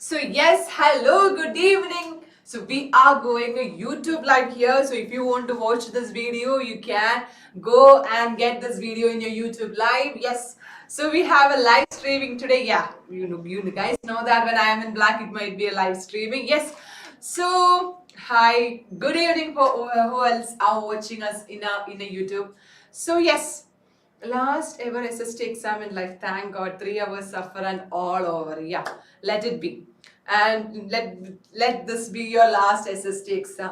So yes, hello, good evening. So we are going a YouTube live here. So if you want to watch this video, you can go and get this video in your YouTube live. Yes. So we have a live streaming today. Yeah, you guys know that when I am in black, it might be a live streaming. Yes. So hi, good evening for who else are watching us in a YouTube. So yes, last ever SST exam in life. Thank God, 3 hours suffer and all over. Yeah, let it be, and let this be your last SST exam.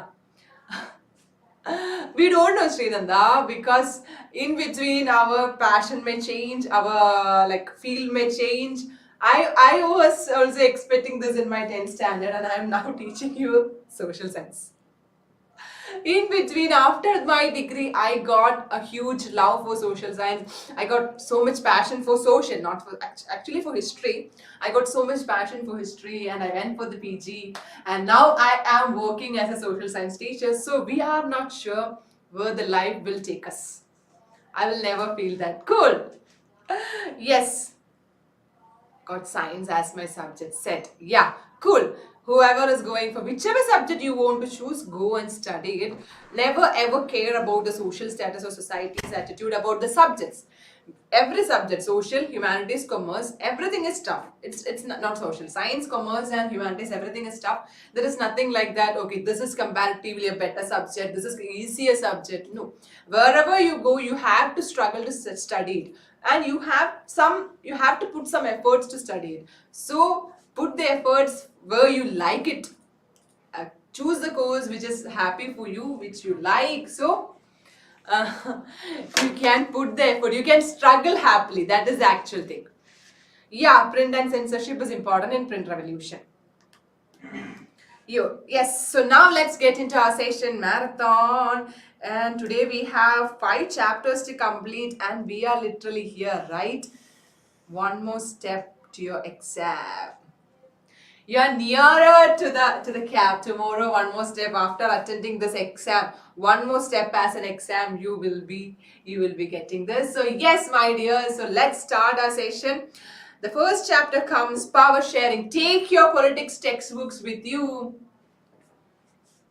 We don't know, Srinanda, because in between our passion may change, our like field may change. I was also expecting this in my 10th standard, and I am now teaching you social science. In between, after my degree, I got a huge love for social science. I got so much passion for social, not for actually for history. I got so much passion for history, and I went for the PG, and now I am working as a social science teacher. So we are not sure where the life will take us. I will never feel that cool. Yes, got science as my subject set. Yeah, cool. Whoever is going for whichever subject you want to choose, go and study it. Never ever care about the social status or society's attitude about the subjects. Every subject, social, humanities, commerce, everything is tough. It's not social. Science, commerce, and humanities, everything is tough. There is nothing like that. Okay, this is comparatively a better subject. This is easier subject. No, wherever you go, you have to struggle to study it, and you have to put some efforts to study it. So put the efforts where you like it. Choose the course which is happy for you, which you like. So uh, you can put the effort, you can struggle happily. That is the actual thing. Yeah, print and censorship is important in print revolution. Yes, so now let's get into our session marathon. And today we have 5 chapters to complete, and we are literally here, right? One more step to your exam. You are nearer to the cap. Tomorrow, one more step after attending this exam. One more step as an exam, you will be getting this. So yes, my dears, so let's start our session. The first chapter comes power sharing. Take your politics textbooks with you.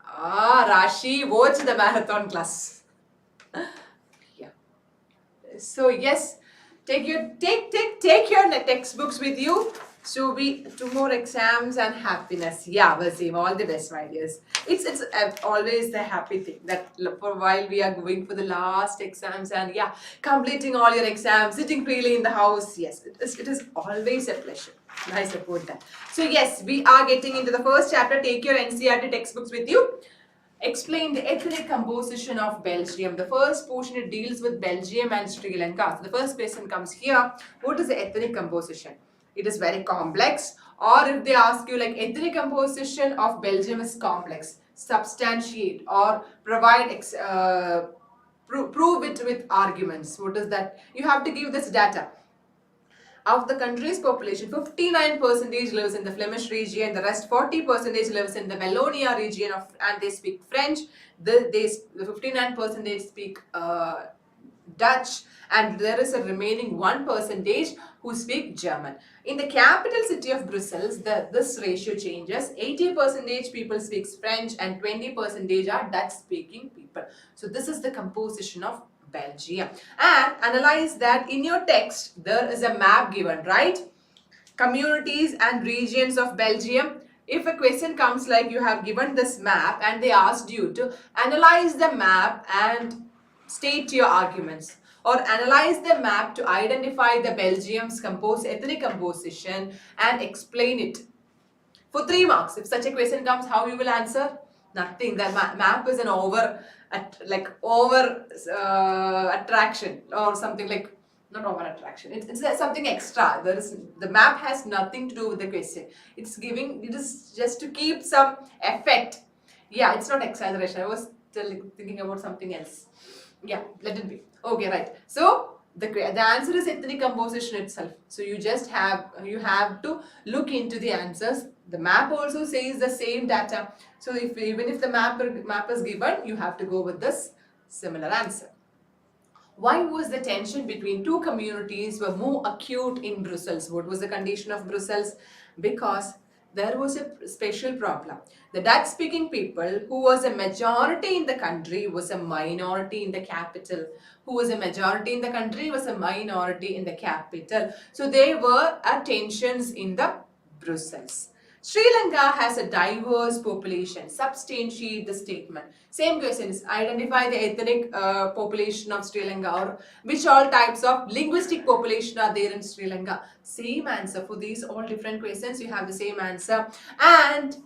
Rashi, watch the marathon class. Yeah. So yes, take your textbooks with you. So we 2 more exams and happiness. Yeah, Wasim, all the best, my dears. It's always the happy thing that for a while we are going for the last exams, and yeah, completing all your exams, sitting freely in the house. Yes, it is always a pleasure. I support that. So yes, we are getting into the first chapter. Take your NCERT textbooks with you. Explain the ethnic composition of Belgium. The first portion, it deals with Belgium and Sri Lanka. So the first question comes here. What is the ethnic composition? It is very complex. Or if they ask you like ethnic composition of Belgium is complex, substantiate or provide prove it with arguments. What is that? You have to give this data. Of the country's population, 59% lives in the Flemish region, the rest 40% lives in the Wallonia region and they speak French. The 59% speak Dutch, and there is a remaining 1% who speak German. In the capital city of Brussels, this ratio changes. 80% people speaks French and 20% are Dutch speaking people. So this is the composition of Belgium. And analyze that in your text, there is a map given, right? Communities and regions of Belgium. If a question comes like you have given this map and they asked you to analyze the map and state your arguments, or analyze the map to identify the Belgium's ethnic composition and explain it. For 3 marks, if such a question comes, how you will answer? Nothing. The map is an over attraction or something like, not over attraction. It's something extra. The map has nothing to do with the question. It is just to keep some effect. Yeah, it's not exaggeration. I was thinking about something else. Yeah, let it be. Okay, right. So the answer is ethnic composition itself. So you have to look into the answers. The map also says the same data. So even if the map is given, you have to go with this similar answer. Why was the tension between 2 communities were more acute in Brussels? What was the condition of Brussels? Because there was a special problem. The Dutch-speaking people, who was a majority in the country, was a minority in the capital. Who was a majority in the country was a minority in the capital. So there were tensions in the Brussels. Sri Lanka has a diverse population. Substantiate the statement. Same questions. Identify the ethnic population of Sri Lanka, or which all types of linguistic population are there in Sri Lanka. Same answer for these all different questions. You have the same answer. And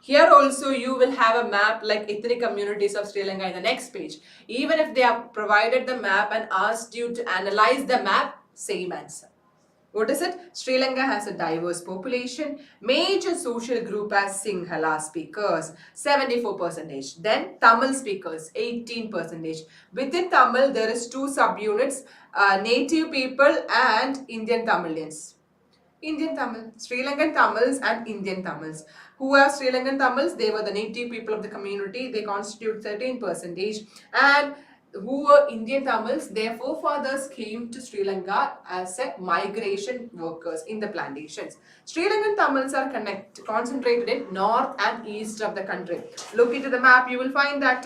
here also you will have a map like ethnic communities of Sri Lanka in the next page. Even if they have provided the map and asked you to analyze the map, same answer. What is it? Sri Lanka has a diverse population. Major social group as Sinhala speakers, 74%. Then Tamil speakers, 18%. Within Tamil, there is two subunits, native people and Indian Tamilians. Indian Tamil, Sri Lankan Tamils and Indian Tamils. Who are Sri Lankan Tamils? They were the native people of the community. They constitute 13%. And who were Indian Tamils? Their forefathers came to Sri Lanka as a migration workers in the plantations. Sri Lankan Tamils are concentrated in north and east of the country. Look into the map, you will find that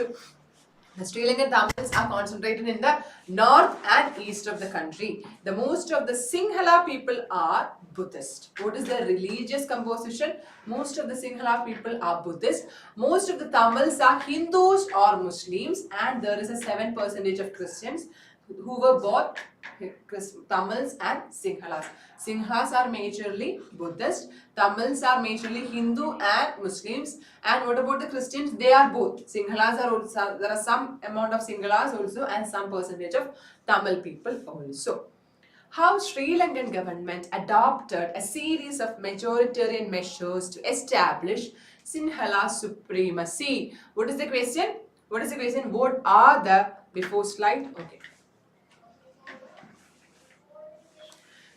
the Sri Lankan Tamils are concentrated in the north and east of the country. The most of the Sinhala people are Buddhist. What is their religious composition? Most of the Sinhala people are Buddhist. Most of the Tamils are Hindus or Muslims, and there is a 7% of Christians who were both Tamils and Sinhalas. Sinhalas are majorly Buddhist, Tamils are majorly Hindu and Muslims. And what about the Christians? They are both. Sinhalas are also, there are some amount of Sinhalas also and some percentage of Tamil people also. How Sri Lankan government adopted a series of majoritarian measures to establish Sinhala supremacy. What is the question? What is the question? What are the, before slide? Okay.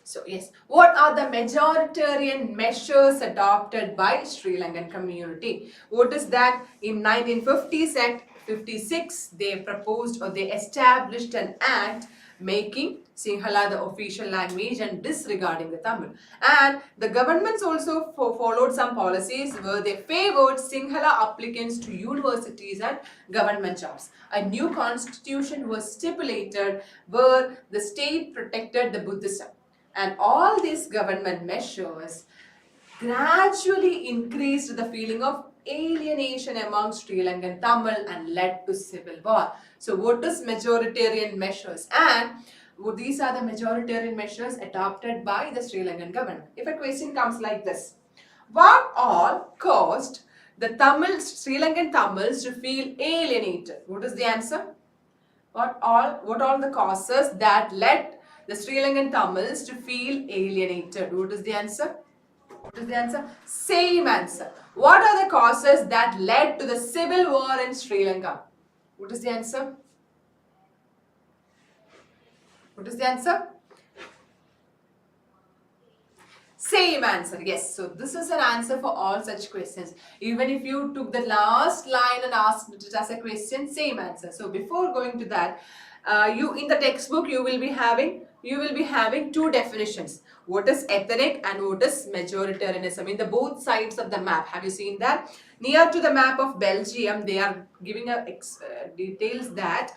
So yes, what are the majoritarian measures adopted by Sri Lankan community? What is that? In 1950s Act 56, they proposed or they established an act making Sinhala the official language and disregarding the Tamil. And the governments also followed some policies where they favored Sinhala applicants to universities and government jobs. A new constitution was stipulated where the state protected the Buddhism. And all these government measures gradually increased the feeling of alienation among Sri Lankan Tamil and led to civil war. So what is majoritarian measures? And these are the majoritarian measures adopted by the Sri Lankan government. If a question comes like this, what all caused the Sri Lankan Tamils to feel alienated? What is the answer? What all the causes that led the Sri Lankan Tamils to feel alienated? What is the answer? What is the answer? Same answer. What are the causes that led to the civil war in Sri Lanka? What is the answer? What is the answer? Same answer. Yes. So this is an answer for all such questions. Even if you took the last line and asked it as a question, same answer. So before going to that, you in the textbook you will be having two definitions. What is ethnic and what is majoritarianism in the both sides of the map. Have you seen that? Near to the map of Belgium, they are giving details that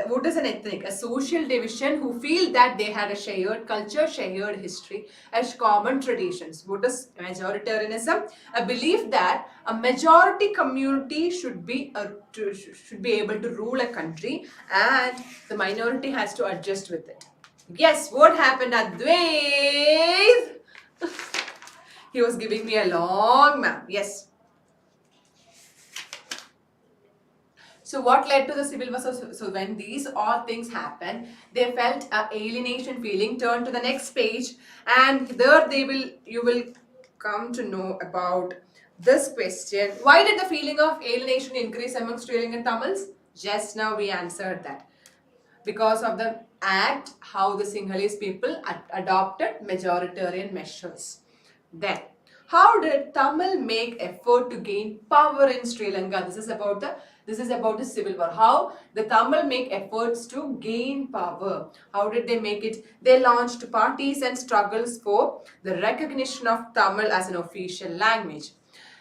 what is an ethnic? A social division who feel that they had a shared culture, shared history, as common traditions. What is majoritarianism? A belief that a majority community should be able to rule a country and the minority has to adjust with it. Guess what happened at Dwayne? He was giving me a long map. Yes. So what led to the civil war? So when these all things happened, they felt a alienation feeling. Turn to the next page, and there you will come to know about this question. Why did the feeling of alienation increase among Sri Lankan Tamils? Just now we answered that. Because of the act, how the Sinhalese people adopted majoritarian measures. Then, How did Tamil make effort to gain power in Sri Lanka? This is about the civil war. How the Tamil make efforts to gain power. How did they make it? They launched parties and struggles for the recognition of Tamil as an official language.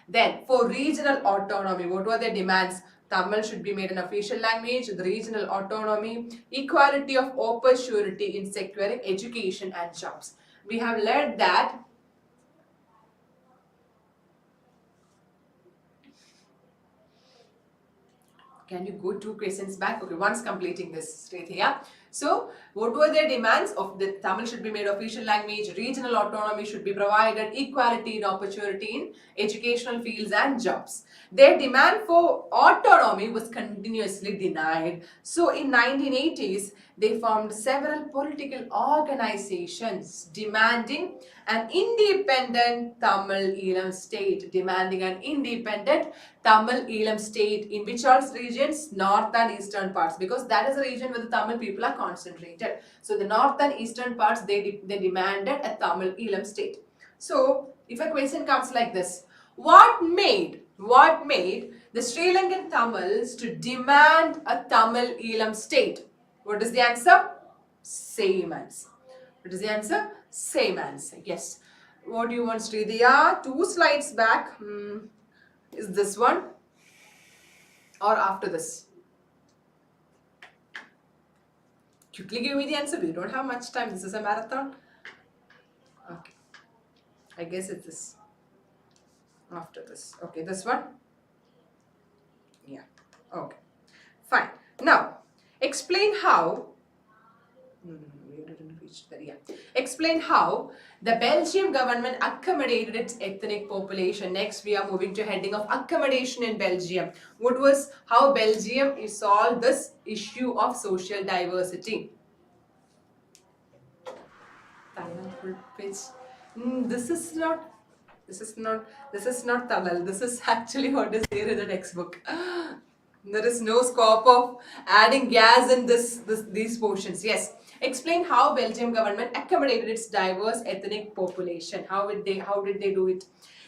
Then, for regional autonomy, what were their demands? Tamil should be made an official language, the regional autonomy, equality of opportunity in securing education and jobs. We have learned that. Can you go 2 questions back? Okay, once completing this straight here. So, what were their demands? Of the Tamil should be made official language, regional autonomy should be provided, equality in opportunity in educational fields and jobs. Their demand for autonomy was continuously denied. So, in 1980s, they formed several political organizations demanding an independent Tamil Eelam state, in which all regions, north and eastern parts, because that is a region where the Tamil people are concentrated. So the north and eastern parts, they demanded a Tamil Eelam state. So if a question comes like this, what made the Sri Lankan Tamils to demand a Tamil Eelam state? What is the answer? Same answer. What is the answer? Same answer. Yes. What do you want, Sridiya? 2 slides back. Is this one or after this? Quickly give me the answer. We don't have much time. This is a marathon. Okay. I guess it's this. After this. Okay, this one? Yeah. Okay. Fine. Now, explain how. We didn't reach there. Yeah. Explain how the Belgium government accommodated its ethnic population. Next, we are moving to heading of accommodation in Belgium. What was how Belgium solved this issue of social diversity? This is not Tamil. This is actually what is there in the textbook. There is no scope of adding gas in these portions. Yes. Explain how Belgium government accommodated its diverse ethnic population. How did they do it?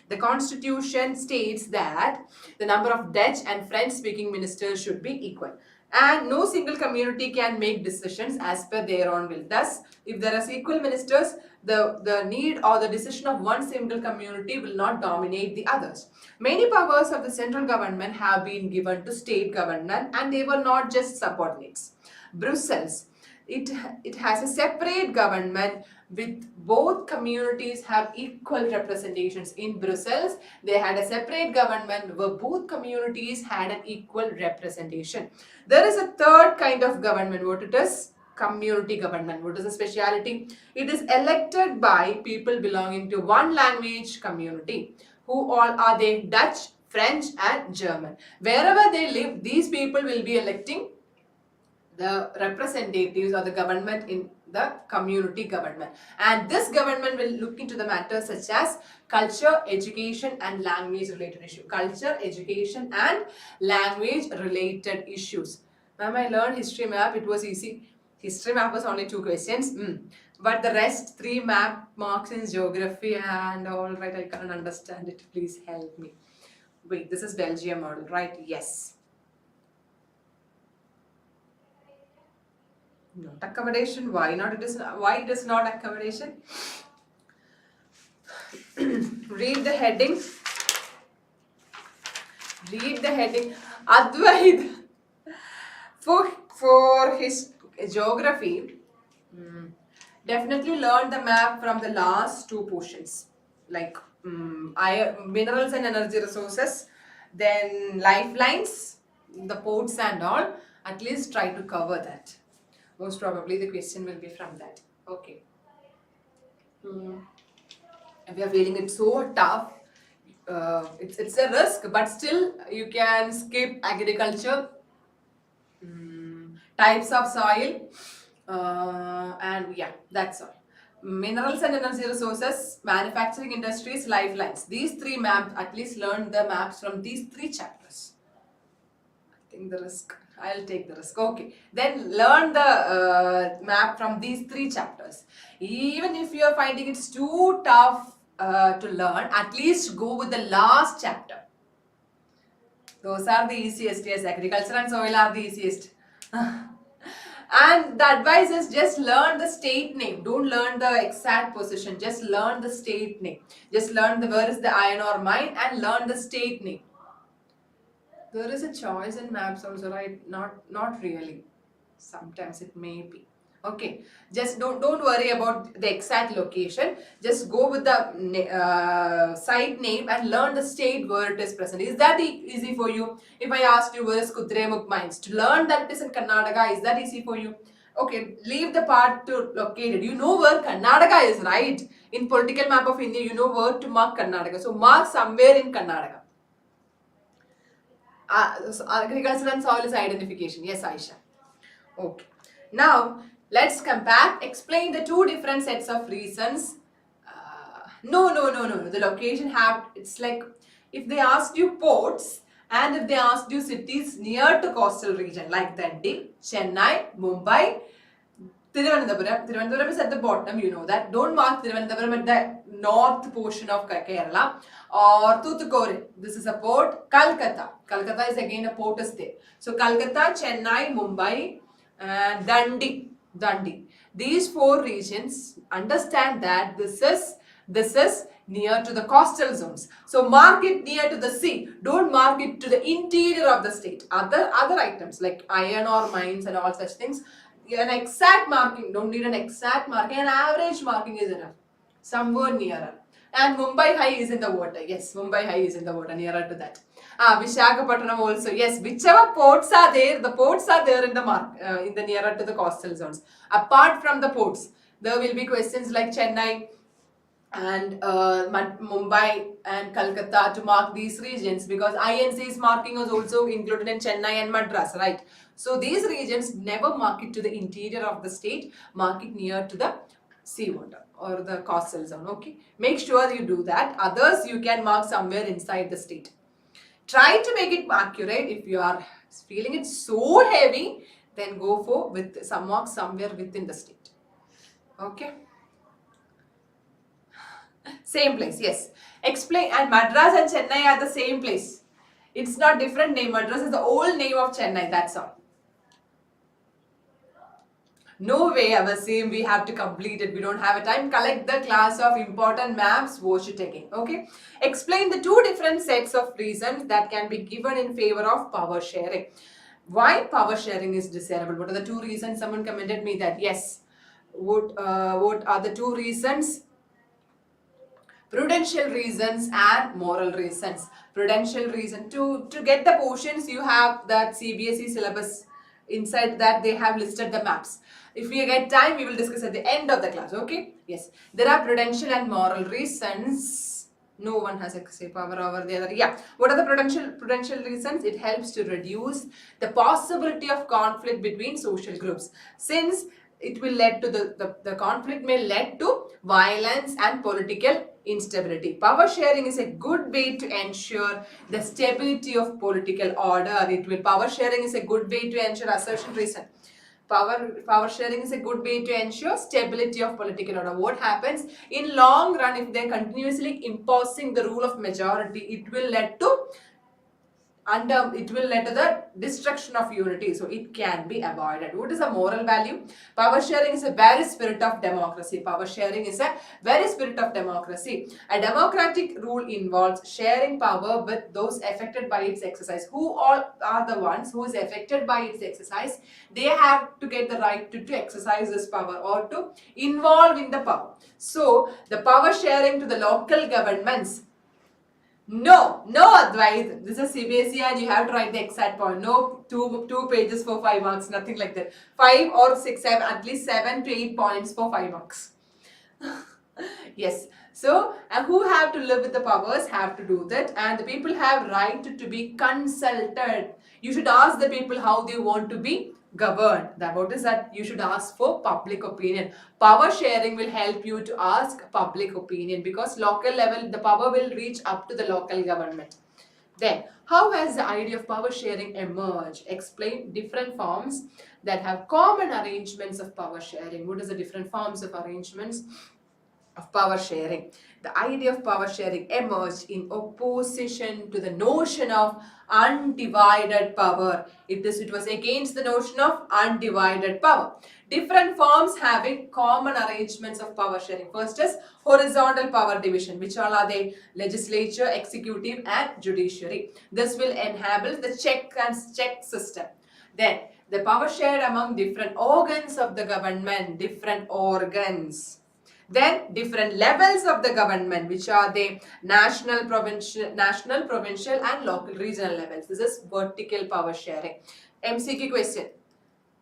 The constitution states that the number of Dutch and French speaking ministers should be equal. And no single community can make decisions as per their own will. Thus, if there are equal ministers, the need or the decision of one single community will not dominate the others. Many powers of the central government have been given to state government, and they were not just subordinates. Brussels, it has a separate government with both communities have equal representations. In Brussels, they had a separate government where both communities had an equal representation. There is a third kind of government. What it is? Community government. What is the speciality? It is elected by people belonging to one language community. Who all are they? Dutch, French and German. Wherever they live, these people will be electing the representatives or the government in the community government, and this government will look into the matters such as culture, education and language related issues. Culture, education and language related issues. Ma'am, I learned history map. It was easy. History map was only 2 questions, but the rest 3 map marks in geography and all right. I can't understand it. Please help me. Wait, this is Belgium model, right? Yes. Not accommodation. Why not? Why it is not accommodation? Read the heading. Read the heading. Advaid. For his geography, definitely learn the map from the last 2 portions, like minerals and energy resources, then lifelines, the ports and all. At least try to cover that. Most probably the question will be from that. Okay. We are feeling it so tough. It's a risk, but still you can skip agriculture, types of soil, and yeah, that's all. Minerals and energy resources, manufacturing industries, lifelines. These 3 maps, at least learn the maps from these 3 chapters. I think the risk. I'll take the risk. Okay. Then learn the map from these 3 chapters. Even if you are finding it's too tough, to learn, at least go with the last chapter. Those are the easiest. Yes, agriculture and soil are the easiest. And the advice is just learn the state name. Don't learn the exact position. Just learn the state name. Just learn the where is the iron ore mine and learn the state name. There is a choice in maps also, right? Not really. Sometimes it may be. Okay, just don't worry about the exact location. Just go with the site name and learn the state where it is present. Is that easy for you? If I asked you where is Kudremukh mines, to learn that it is in Karnataka, is that easy for you? Okay, leave the part to located. You know where Karnataka is, right? In political map of India, you know where to mark Karnataka. So mark somewhere in Karnataka. So agriculture and soil is identification. Yes, Aisha. Okay. Now, let's come back. Explain the two different sets of reasons. No. The location it's like if they asked you ports and if they asked you cities near to coastal region like Dandi, Chennai, Mumbai, Thiruvananthapuram. Thiruvananthapuram is at the bottom, you know that. Don't mark Thiruvananthapuram at the north portion of Kerala. Or Tuticorin, this is a port. Calcutta. Calcutta is again a port is there. So Calcutta, Chennai, Mumbai, and Dundee. These four regions, understand that this is near to the coastal zones. So mark it near to the sea. Don't mark it to the interior of the state. Other items like iron ore mines and all such things, an exact marking, don't need an exact marking, an average marking is enough. Somewhere nearer. And Mumbai High is in the water. Yes, Mumbai High is in the water, nearer to that. Visakhapatnam also. Yes, whichever ports are there, the ports are there in the in the nearer to the coastal zones. Apart from the ports, there will be questions like Chennai and Mumbai and Calcutta to mark these regions, because INC's marking was also included in Chennai and Madras, right? So these regions, never mark it to the interior of the state, mark it near to the seawater or the coastal zone. Okay, make sure you do that. Others you can mark somewhere inside the state. Try to make it accurate. If you are feeling it so heavy, then go for with some marks somewhere within the state. Okay, same place. Yes, explain. And Madras and Chennai are the same place. It's not different name. Madras is the old name of Chennai, that's all. No way, Avasim, we have to complete it. We don't have a time. Collect the class of important maps, watch it again. Okay. Explain the two different sets of reasons that can be given in favor of power sharing. Why power sharing is desirable? What are the two reasons? Someone commented me that. Yes. What are the two reasons? Prudential reasons and moral reasons. Prudential reason. To get the portions, you have that Cbse syllabus. Inside that they have listed the maps. If we get time, we will discuss at the end of the class. Okay? Yes. There are prudential and moral reasons. No one has a say power over the other. Yeah. What are the prudential reasons? It helps to reduce the possibility of conflict between social groups. Since it will lead to the conflict may lead to violence and political instability. Power sharing is a good way to ensure the stability of political order. Power sharing is a good way to ensure assertion reason. Power sharing is a good way to ensure stability of political order. What happens in long run, if they are continuously imposing the rule of majority, it will lead to the destruction of unity. So it can be avoided. What is a moral value? Power sharing is a very spirit of democracy. Power sharing is a very spirit of democracy. A democratic rule involves sharing power with those affected by its exercise. Who all are the ones who is affected by its exercise? They have to get the right to exercise this power or to involve in the power. So the power sharing to the local governments. No, Advait. This is Cbse and you have to write the exact point. No, two pages for 5 marks, nothing like that. 5 or 6, 7, at least 7 to 8 points for 5 marks. Yes. So, who have to live with the powers have to do that, and the people have right to be consulted. You should ask the people how they want to be governed. What is that? You should ask for public opinion. Power sharing will help you to ask public opinion, because local level, the power will reach up to the local government. Then, how has the idea of power sharing emerged? Explain different forms that have common arrangements of power sharing. What is the different forms of arrangements? of power sharing. The idea of power sharing emerged in opposition to the notion of undivided power. It was against the notion of undivided power. Different forms having common arrangements of power sharing. First is horizontal power division, which all are they? Legislature, executive and judiciary. This will enable the check system. Then the power shared among different organs of the government, different organs. Then different levels of the government, which are the national, provincial and local regional levels. This is vertical power sharing. MCQ question.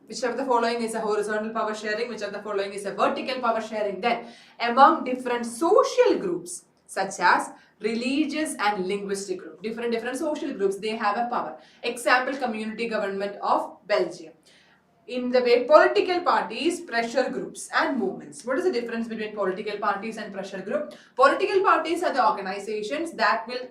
Which of the following is a horizontal power sharing? Which of the following is a vertical power sharing? Then among different social groups such as religious and linguistic group. Different social groups, they have a power. Example, community government of Belgium. In the way political parties, pressure groups and movements. What is the difference between political parties and pressure group? Political parties are the organizations that will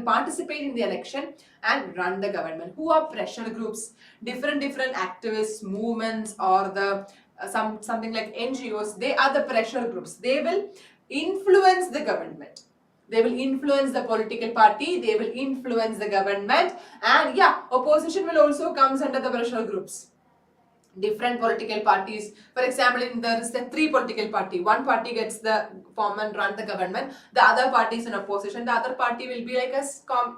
participate in the election and run the government. Who are pressure groups? Different activists, movements, or the something like NGOs. They are the pressure groups. They will influence the government. They will influence the political party. They will influence the government. And yeah, opposition will also comes under the pressure groups. Different political parties. For example, there is the three political party. One party gets the form and run the government. The other party is in opposition. The other party will be like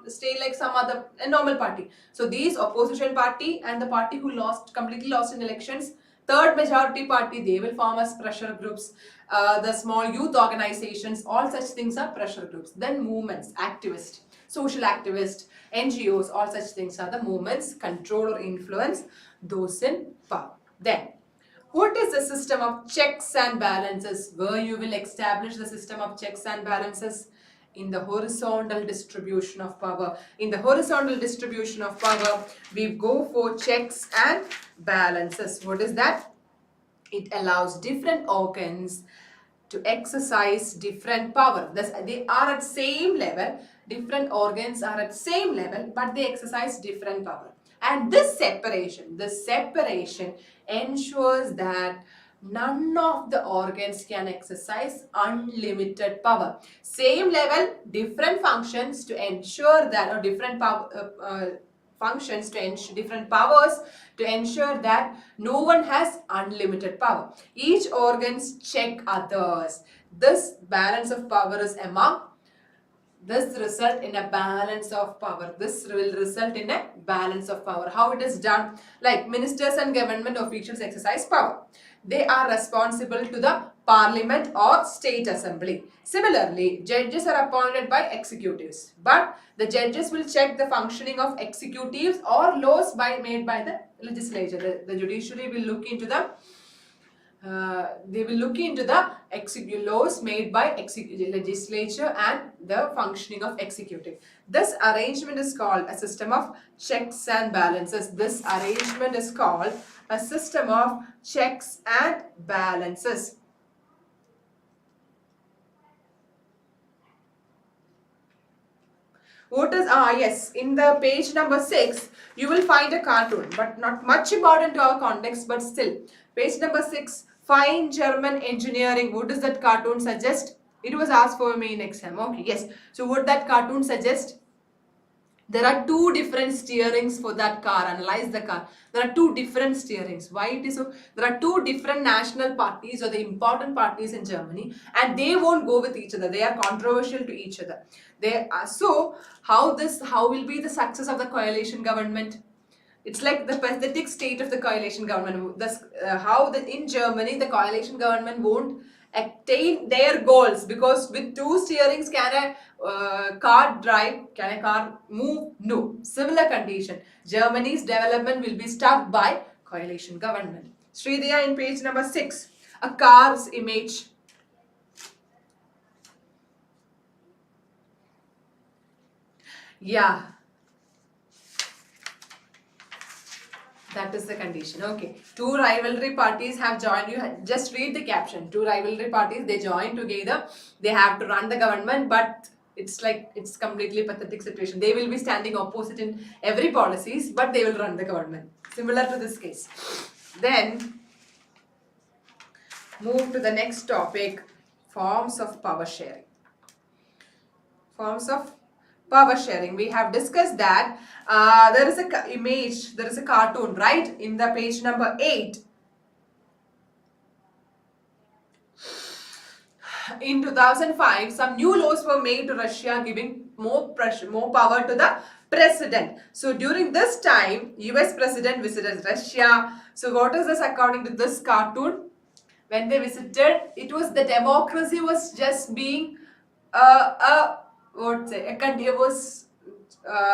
stay like some other a normal party. So these opposition party and the party who completely lost in elections, third majority party, they will form as pressure groups. The small youth organizations, all such things are pressure groups. Then movements, activists, social activists, NGOs, all such things are the movements, control or influence those in power. Then, what is the system of checks and balances? Where you will establish the system of checks and balances? In the horizontal distribution of power. In the horizontal distribution of power, we go for checks and balances. What is that? It allows different organs to exercise different power. Thus, they are at same level. Different organs are at same level, but they exercise different power. And this separation ensures that none of the organs can exercise unlimited power. Same level, different functions to ensure that, or different functions to ensure different powers to ensure that no one has unlimited power. Each organs check others. This balance of power is among. This result in a balance of power. This will result in a balance of power. How it is done? Like ministers and government officials exercise power. They are responsible to the parliament or state assembly. Similarly, judges are appointed by executives. But the judges will check the functioning of executives or laws made by the legislature. The judiciary will look into the laws made by legislature and the functioning of executive. This arrangement is called a system of checks and balances. This arrangement is called a system of checks and balances. What is, yes, in the page number 6, you will find a cartoon, but not much important to our context, but still. Page number 6, fine German engineering. What does that cartoon suggest? It was asked for me in exam. Okay, yes. So what that cartoon suggest? There are two different steerings for that car. Analyze the car. There are two different steerings. Why it is so? There are two different national parties or the important parties in Germany, and they won't go with each other. They are controversial to each other. So how will be the success of the coalition government? It's like the pathetic state of the coalition government. In Germany the coalition government won't attain their goals, because with two steerings can a car drive? Can a car move? No. Similar condition. Germany's development will be stuck by coalition government. Sridhya, in page number 6, a car's image. Yeah. That is the condition. Okay. Two rivalry parties have joined. You just read the caption. Two rivalry parties, they join together. They have to run the government, but it's completely pathetic situation. They will be standing opposite in every policies, but they will run the government. Similar to this case. Then move to the next topic. Forms of power sharing. Forms of power sharing. We have discussed that there is a image, there is a cartoon, right? In the page number 8. In 2005, some new laws were made to Russia giving more pressure, more power to the president. So during this time, US president visited Russia. So what is this according to this cartoon? When they visited, it was the democracy was just being it was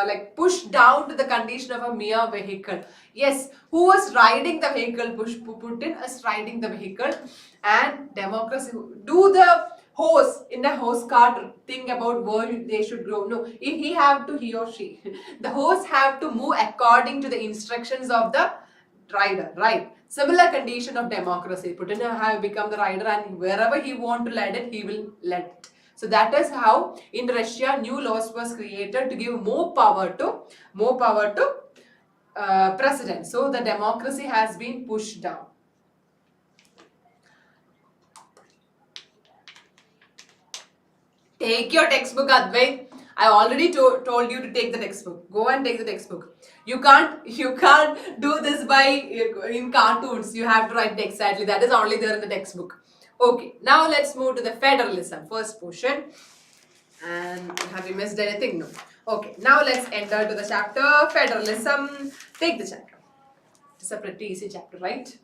like pushed down to the condition of a mere vehicle. Yes, who was riding the vehicle? Putin is riding the vehicle, and democracy. Do the horse in a horse cart think about where they should go? No, if he or she, the horse have to move according to the instructions of the rider, right? Similar condition of democracy. Putin have become the rider, and wherever he want to lead it, he will lead it. So that is how in Russia new laws was created to give more power to president. So the democracy has been pushed down. Take your textbook, Advait. I already told you to take the textbook. Go and take the textbook. You can't do this by in cartoons. You have to write exactly. That is only there in the textbook. Okay, now let's move to the federalism, first portion. And have you missed anything? No. Okay, now let's enter to the chapter federalism. Take the chapter. It's a pretty easy chapter, right?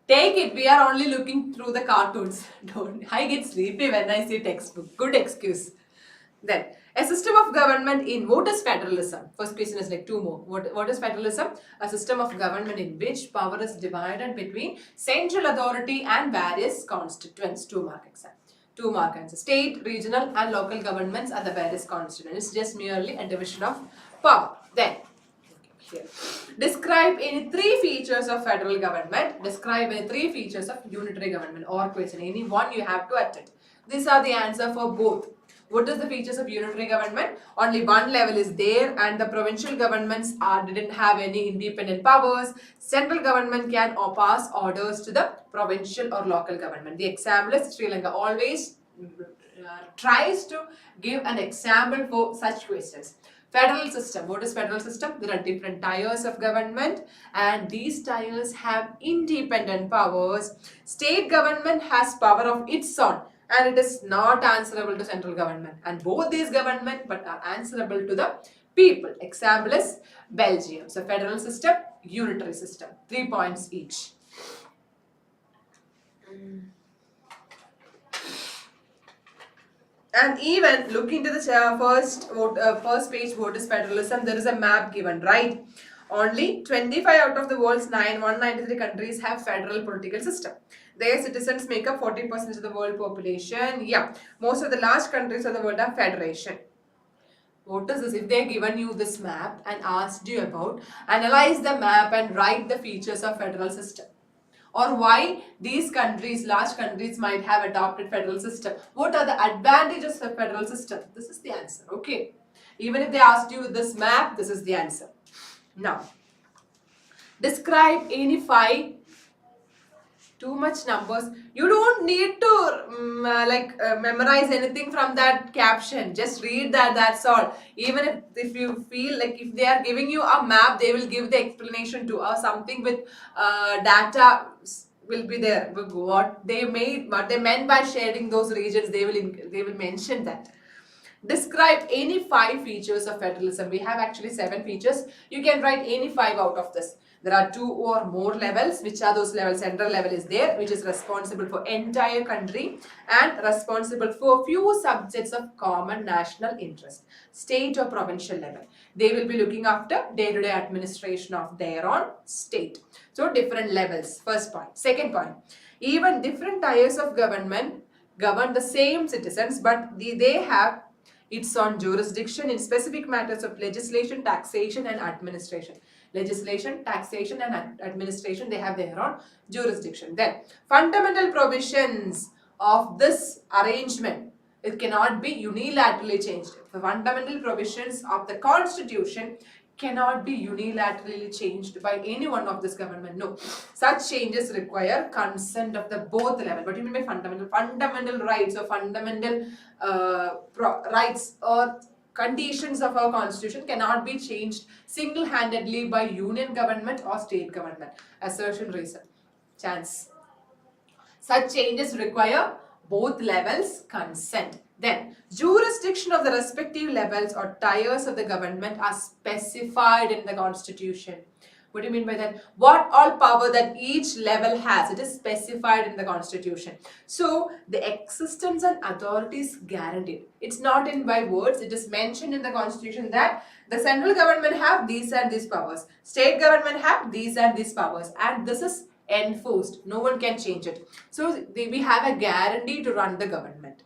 Take it. We are only looking through the cartoons. Don't. I get sleepy when I see textbook. Good excuse. Then, a system of government in what is federalism? First question is like two more. What is federalism? A system of government in which power is divided between central authority and various constituents. 2-mark exam. 2-mark answer. State, regional and local governments are the various constituents. It's just merely a division of power. Then, here. Describe any 3 features of federal government. Describe any 3 features of unitary government or question. Any one you have to attempt. These are the answer for both. What is the features of unitary government? Only one level is there, and the provincial governments didn't have any independent powers. Central government can pass orders to the provincial or local government. The example is Sri Lanka. Always tries to give an example for such questions. Federal system. What is federal system? There are different tiers of government, and these tiers have independent powers. State government has power of its own, and it is not answerable to central government. And both these government but are answerable to the people. Example is Belgium. So federal system, unitary system. 3 points each. And even look into the first page, what is federalism? There is a map given, right? Only 25 out of the world's 193 countries have federal political system. Their citizens make up 40% of the world population. Yeah, most of the large countries of the world are federation. What is this? If they given you this map and asked you about, analyze the map and write the features of federal system. Or why these countries, large countries might have adopted federal system. What are the advantages of federal system? This is the answer, okay? Even if they asked you this map, this is the answer. Now, describe any 5. Too much numbers. You don't need to memorize anything from that caption. Just read that, that's all. Even if you feel like if they are giving you a map, they will give the explanation to or something with data will be there. What they meant by sharing those regions, they will mention that. Describe any 5 features of federalism. We have actually 7 features. You can write any 5 out of this. There are 2 or more levels. Which are those levels? Central level is there, which is responsible for entire country and responsible for few subjects of common national interest. State or provincial level. They will be looking after day-to-day administration of their own state. So different levels. First point. Second point. Even different tiers of government govern the same citizens, but they have its own jurisdiction in specific matters of legislation, taxation and administration. Legislation, taxation and administration, they have their own jurisdiction. Then, fundamental provisions of this arrangement, it cannot be unilaterally changed. The fundamental provisions of the constitution cannot be unilaterally changed by any one of this government. No, such changes require consent of the both level. What do you mean by fundamental? Fundamental rights or fundamental rights or conditions of our constitution cannot be changed single-handedly by union government or state government. Assertion, reason, chance. Such changes require both levels' consent. Then, jurisdiction of the respective levels or tiers of the government are specified in the constitution. What do you mean by that? What all power that each level has, it is specified in the constitution. So, the existence and authority is guaranteed. It's not in by words, it is mentioned in the constitution that the central government have these and these powers, state government have these and these powers, and this is enforced. No one can change it. So we have a guarantee to run the government.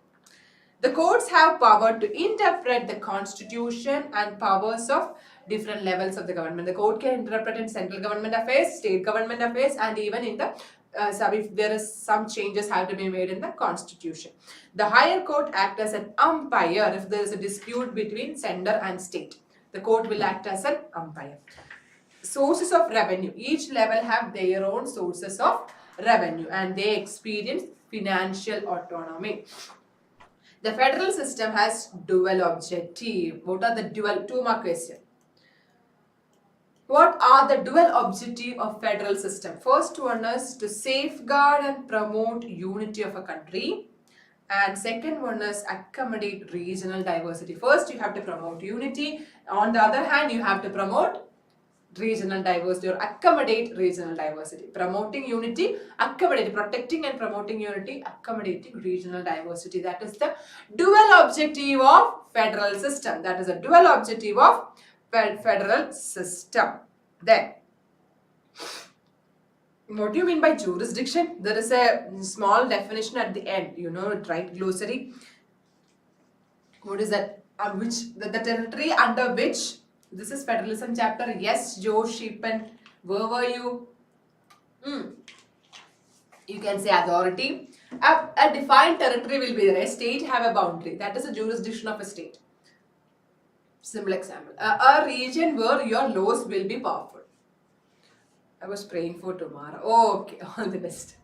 The courts have power to interpret the constitution and powers of different levels of the government. The court can interpret in central government affairs, state government affairs, and even in the if there is some changes have to be made in the constitution. The higher court acts as an umpire if there is a dispute between sender and state. The court will act as an umpire. Sources of revenue. Each level have their own sources of revenue and they experience financial autonomy. The federal system has dual objective. What are the dual? 2-mark question. What are the dual objective of federal system? First one is to safeguard and promote unity of a country. And second one is accommodate regional diversity. First you have to promote unity. On the other hand, you have to promote regional diversity or accommodate regional diversity. Promoting unity, accommodating, protecting and promoting unity, accommodating regional diversity. That is the dual objective of federal system. That is a dual objective of federal system. Then, what do you mean by jurisdiction? There is a small definition at the end. You know it, right? Glossary. What is that? Which the territory under which. This is federalism chapter. Yes, Joe Sheepan. Where were you? You can say authority. A defined territory will be there. A state have a boundary. That is a jurisdiction of a state. Simple example. A region where your laws will be powerful. I was praying for tomorrow. Okay, all the best.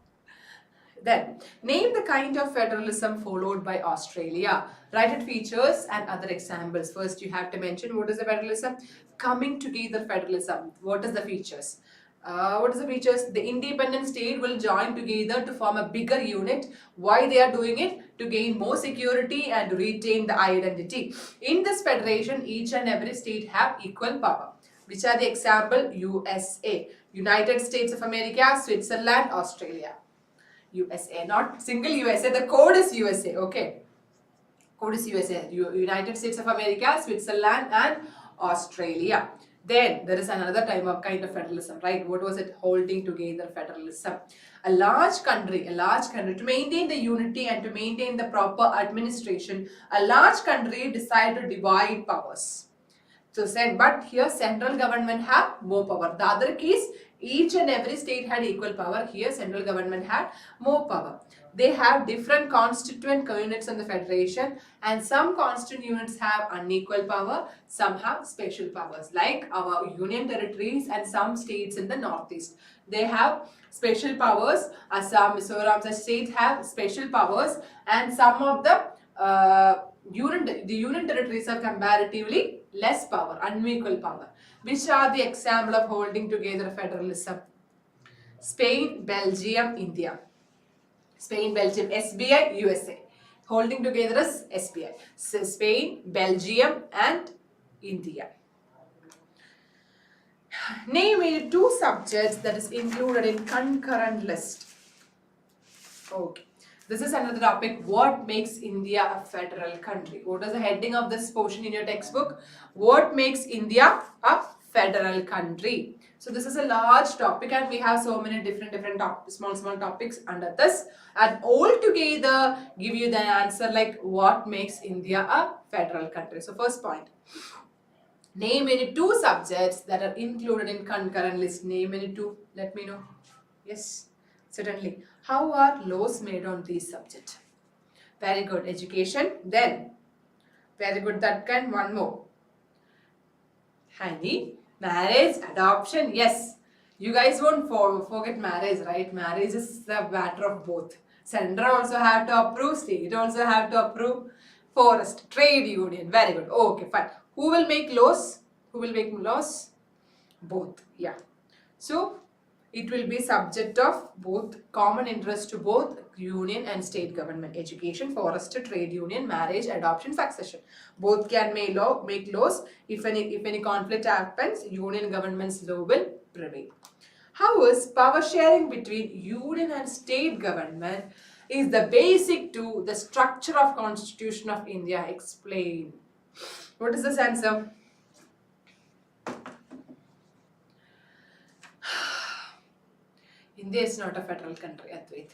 Then, name the kind of federalism followed by Australia. Write its features and other examples. First, you have to mention what is the federalism. Coming together federalism. What is the features? What is the features? The independent state will join together to form a bigger unit. Why they are doing it? To gain more security and retain the identity. In this federation, each and every state have equal power. Which are the example? USA, United States of America, Switzerland, Australia. USA, not single USA. The code is USA, okay? Code is USA. United States of America, Switzerland, and Australia. Then there is another kind of federalism, right? What was it? Holding together federalism. A large country to maintain the unity and to maintain the proper administration, a large country decide to divide powers. So, but here central government have more power. The other case, each and every state had equal power. Here central government had more power. They have different constituent units in the federation and some constituent units have unequal power, some have special powers like our union territories and some states in the northeast. They have special powers. Assam, Mizoram, such states have special powers and some of the union territories have comparatively less power, unequal power. Which are the example of holding together federalism? Spain, Belgium, India. Spain, Belgium, SBI, USA. Holding together is SBI. So Spain, Belgium and India. Name any 2 subjects that is included in concurrent list. Okay. This is another topic. What makes India a federal country? What is the heading of this portion in your textbook? What makes India a federal country? So this is a large topic and we have so many different small topics under this. And all together give you the answer like what makes India a federal country. So first point. Name any 2 subjects that are included in concurrent list. Name any 2. Let me know. Yes. Certainly. How are laws made on these subjects? Very good. Education. Then, very good. That kind. One more. Honey. Marriage, adoption, yes. You guys won't forget marriage, right? Marriage is the matter of both. Central also have to approve, state also have to approve. Forest, trade union, very good. Okay, fine. Who will make laws? Who will make laws? Both, yeah. So it will be subject of both common interest to both union and state government. Education, forest, trade union, marriage, adoption, succession. Both can make laws. If any conflict happens, union government's law will prevail. How is power sharing between union and state government is the basic to the structure of Constitution of India? Explain. What is this answer? India is not a federal country, Advait.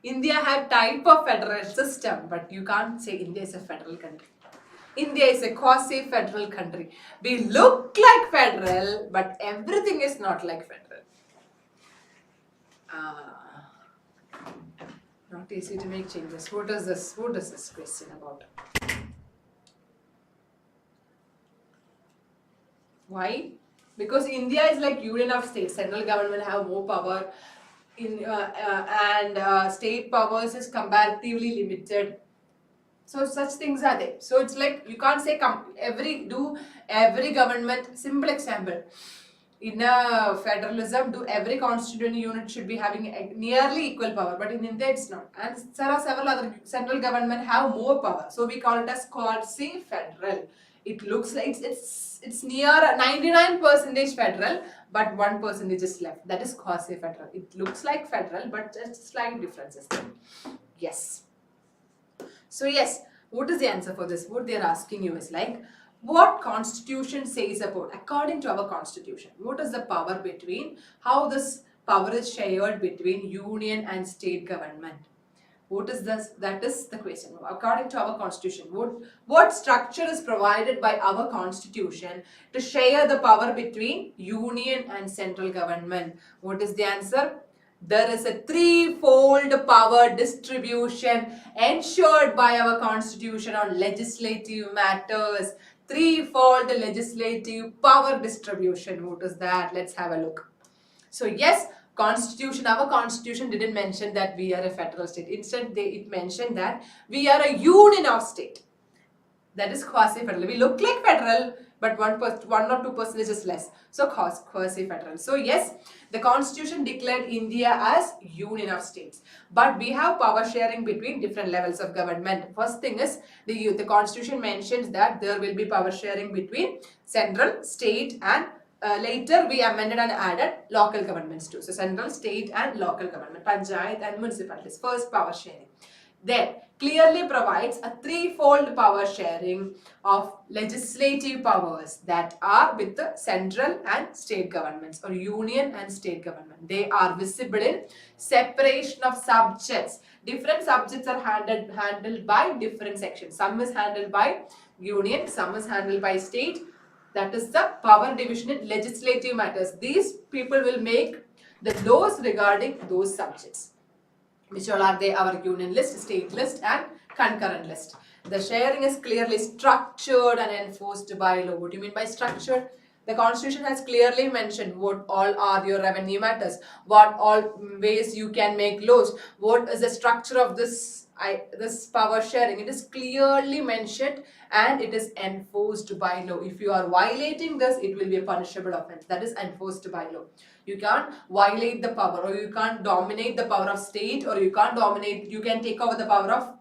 India have type of federal system, but you can't say India is a federal country. India is a quasi-federal country. We look like federal, but everything is not like federal. Not easy to make changes. What is this? What is this question about? Why? Because India is like union of states. Central government have more power and state powers is comparatively limited. So such things are there. So it's like you can't say every government. Simple example. In a federalism, every constituent unit should be having nearly equal power, but in India it's not. And there are several other central government have more power. So we call it as quasi-federal. It looks like it's near 99% federal, but 1% is left. That is quasi-federal. It looks like federal, but there's slight differences there. Yes. So yes, what is the answer for this? What they are asking you is like, what constitution says about, according to our constitution, what is the power between, how this power is shared between union and state government? What is this? That is the question. According to our constitution, what structure is provided by our constitution to share the power between union and central government? What is the answer? There is a threefold power distribution ensured by our constitution on legislative matters. Threefold legislative power distribution. What is that? Let's have a look. So yes, our constitution didn't mention that we are a federal state. Instead, it mentioned that we are a union of state. That is quasi-federal. We look like federal, but 1 or 2% is less. So quasi-federal. So yes, the constitution declared India as union of states. But we have power sharing between different levels of government. First thing is, the constitution mentions that there will be power sharing between central, state and later we amended and added local governments too. So central, state and local government, panchayat and municipalities. First power sharing. Then clearly provides a threefold power sharing of legislative powers that are with the central and state governments or union and state government. They are visible in separation of subjects. Different subjects are handled by different sections. Some is handled by union, some is handled by state. That is the power division in legislative matters. These people will make the laws regarding those subjects. Which all are they? Our union list, state list and concurrent list. The sharing is clearly structured and enforced by law. What do you mean by structured? The constitution has clearly mentioned what all are your revenue matters, what all ways you can make laws, what is the structure of this power sharing. It is clearly mentioned and it is enforced by law. If you are violating this, it will be a punishable offense. That is enforced by law. You can't violate the power, or you can't dominate the power of state, or you can take over the power of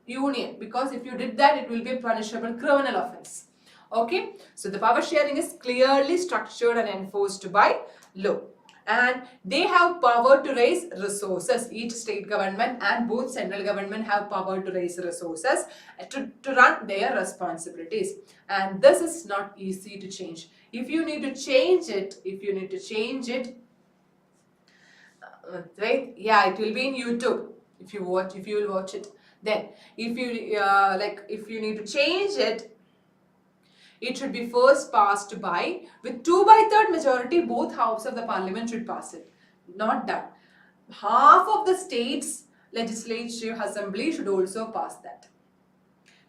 union, because if you did that, it will be a punishable criminal offense. Okay, so the power sharing is clearly structured and enforced by law. And they have power to raise resources. Each state government and both central government have power to raise resources to run their responsibilities. And this is not easy to change. If you need to change it, right? Yeah, it will be in YouTube. If you will watch it. Then, if you need to change it, it should be first passed by, with 2/3 majority, both houses of the parliament should pass it. Not done. Half of the state's legislative assembly should also pass that.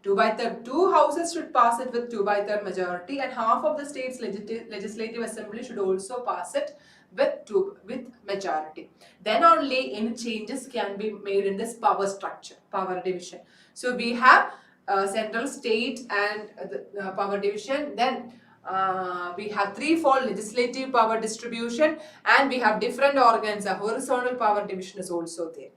Two houses should pass it with 2/3 majority, and half of the state's legislative assembly should also pass it with majority. Then only any changes can be made in this power structure, power division. So we have central, state, and the power division. Then we have threefold legislative power distribution, and we have different organs. A horizontal power division is also there.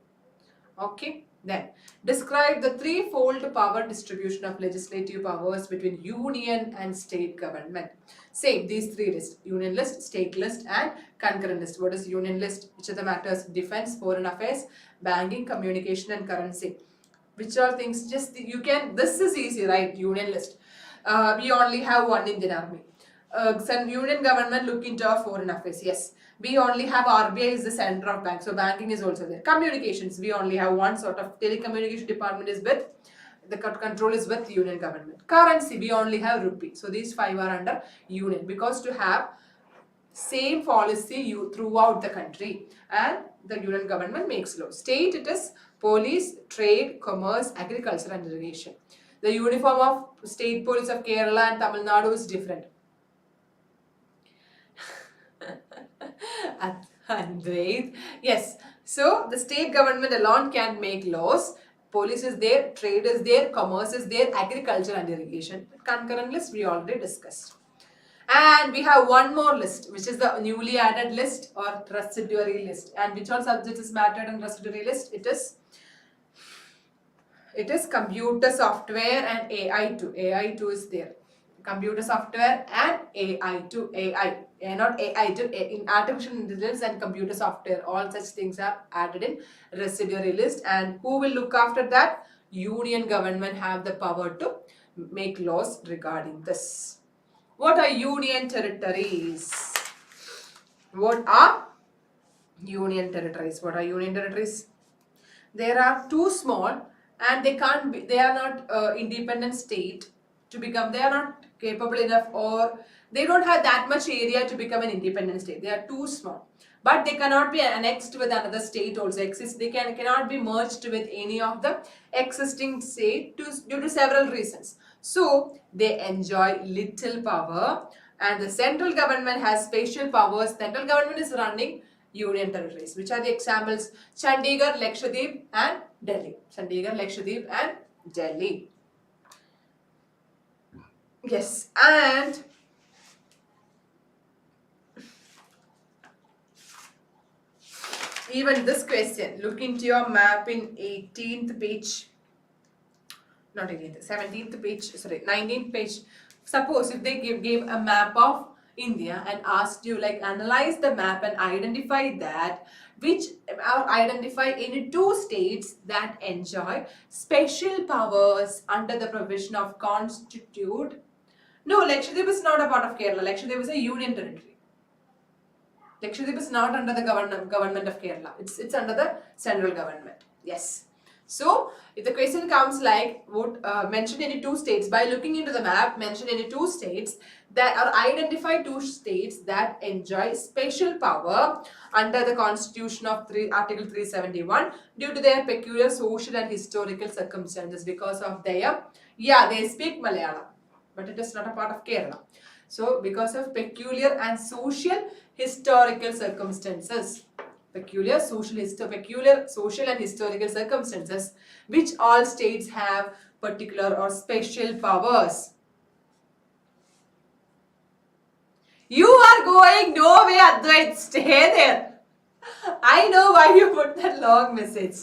Okay, then describe the threefold power distribution of legislative powers between union and state government. Same, these three lists: union list, state list, and concurrent list. What is union list? Which are the matters? Defense, foreign affairs, banking, communication, and currency. Which are things just you can, this is easy, right? Union list. We only have one Indian army. Some union government look into our foreign affairs. Yes. We only have RBI is the center of bank. So banking is also there. Communications, we only have one sort of telecommunication department is with, the control is with union government. Currency, we only have rupee. So these five are under union, because to have same policy throughout the country, and the union government makes law. State, it is police, trade, commerce, agriculture, and irrigation. The uniform of state police of Kerala and Tamil Nadu is different. Advait. Yes. So the state government alone can make laws. Police is there, trade is there, commerce is there, agriculture and irrigation. Concurrent list we already discussed. And we have one more list, which is the newly added list or residuary list. And which all subjects is mattered in residuary list? It is computer software and AI2. AI2 is there. Computer software and AI2. Not AI2. In artificial intelligence and computer software, all such things are added in residuary list. And who will look after that? Union government have the power to make laws regarding this. What are union territories? What are union territories? What are union territories? There are too small, and they can't be, they are not independent state to become, they are not capable enough, or they don't have that much area to become an independent state. They are too small, but they cannot be annexed with another state also. They cannot be merged with any of the existing state due to several reasons. So they enjoy little power, and the central government has special powers. Central government is running union territories. Which are the examples? Chandigarh, Lakshadweep, and Delhi. Chandigarh, Lakshadweep, and Delhi. Yes, and even this question, look into your map in 18th page. Not 18th, 17th page, sorry, 19th page. Suppose if they gave a map of India and asked you, like, analyze the map and identify that, identify any two states that enjoy special powers under the provision of Constitute. No, Lakshadweep is not a part of Kerala. Lakshadweep is a union territory. Lakshadweep is not under the government of Kerala. It's under the central government. Yes. So, if the question comes like, mention any two states, by looking into the map, mention any two states that are, identify two states that enjoy special power under the Constitution of Article 371 due to their peculiar social and historical circumstances, because of their, they speak Malayalam, but it is not a part of Kerala. So, because of peculiar and social historical circumstances, peculiar social and historical circumstances, which all states have particular or special powers. You are going nowhere, Advait. Stay there. I know why you put that long message.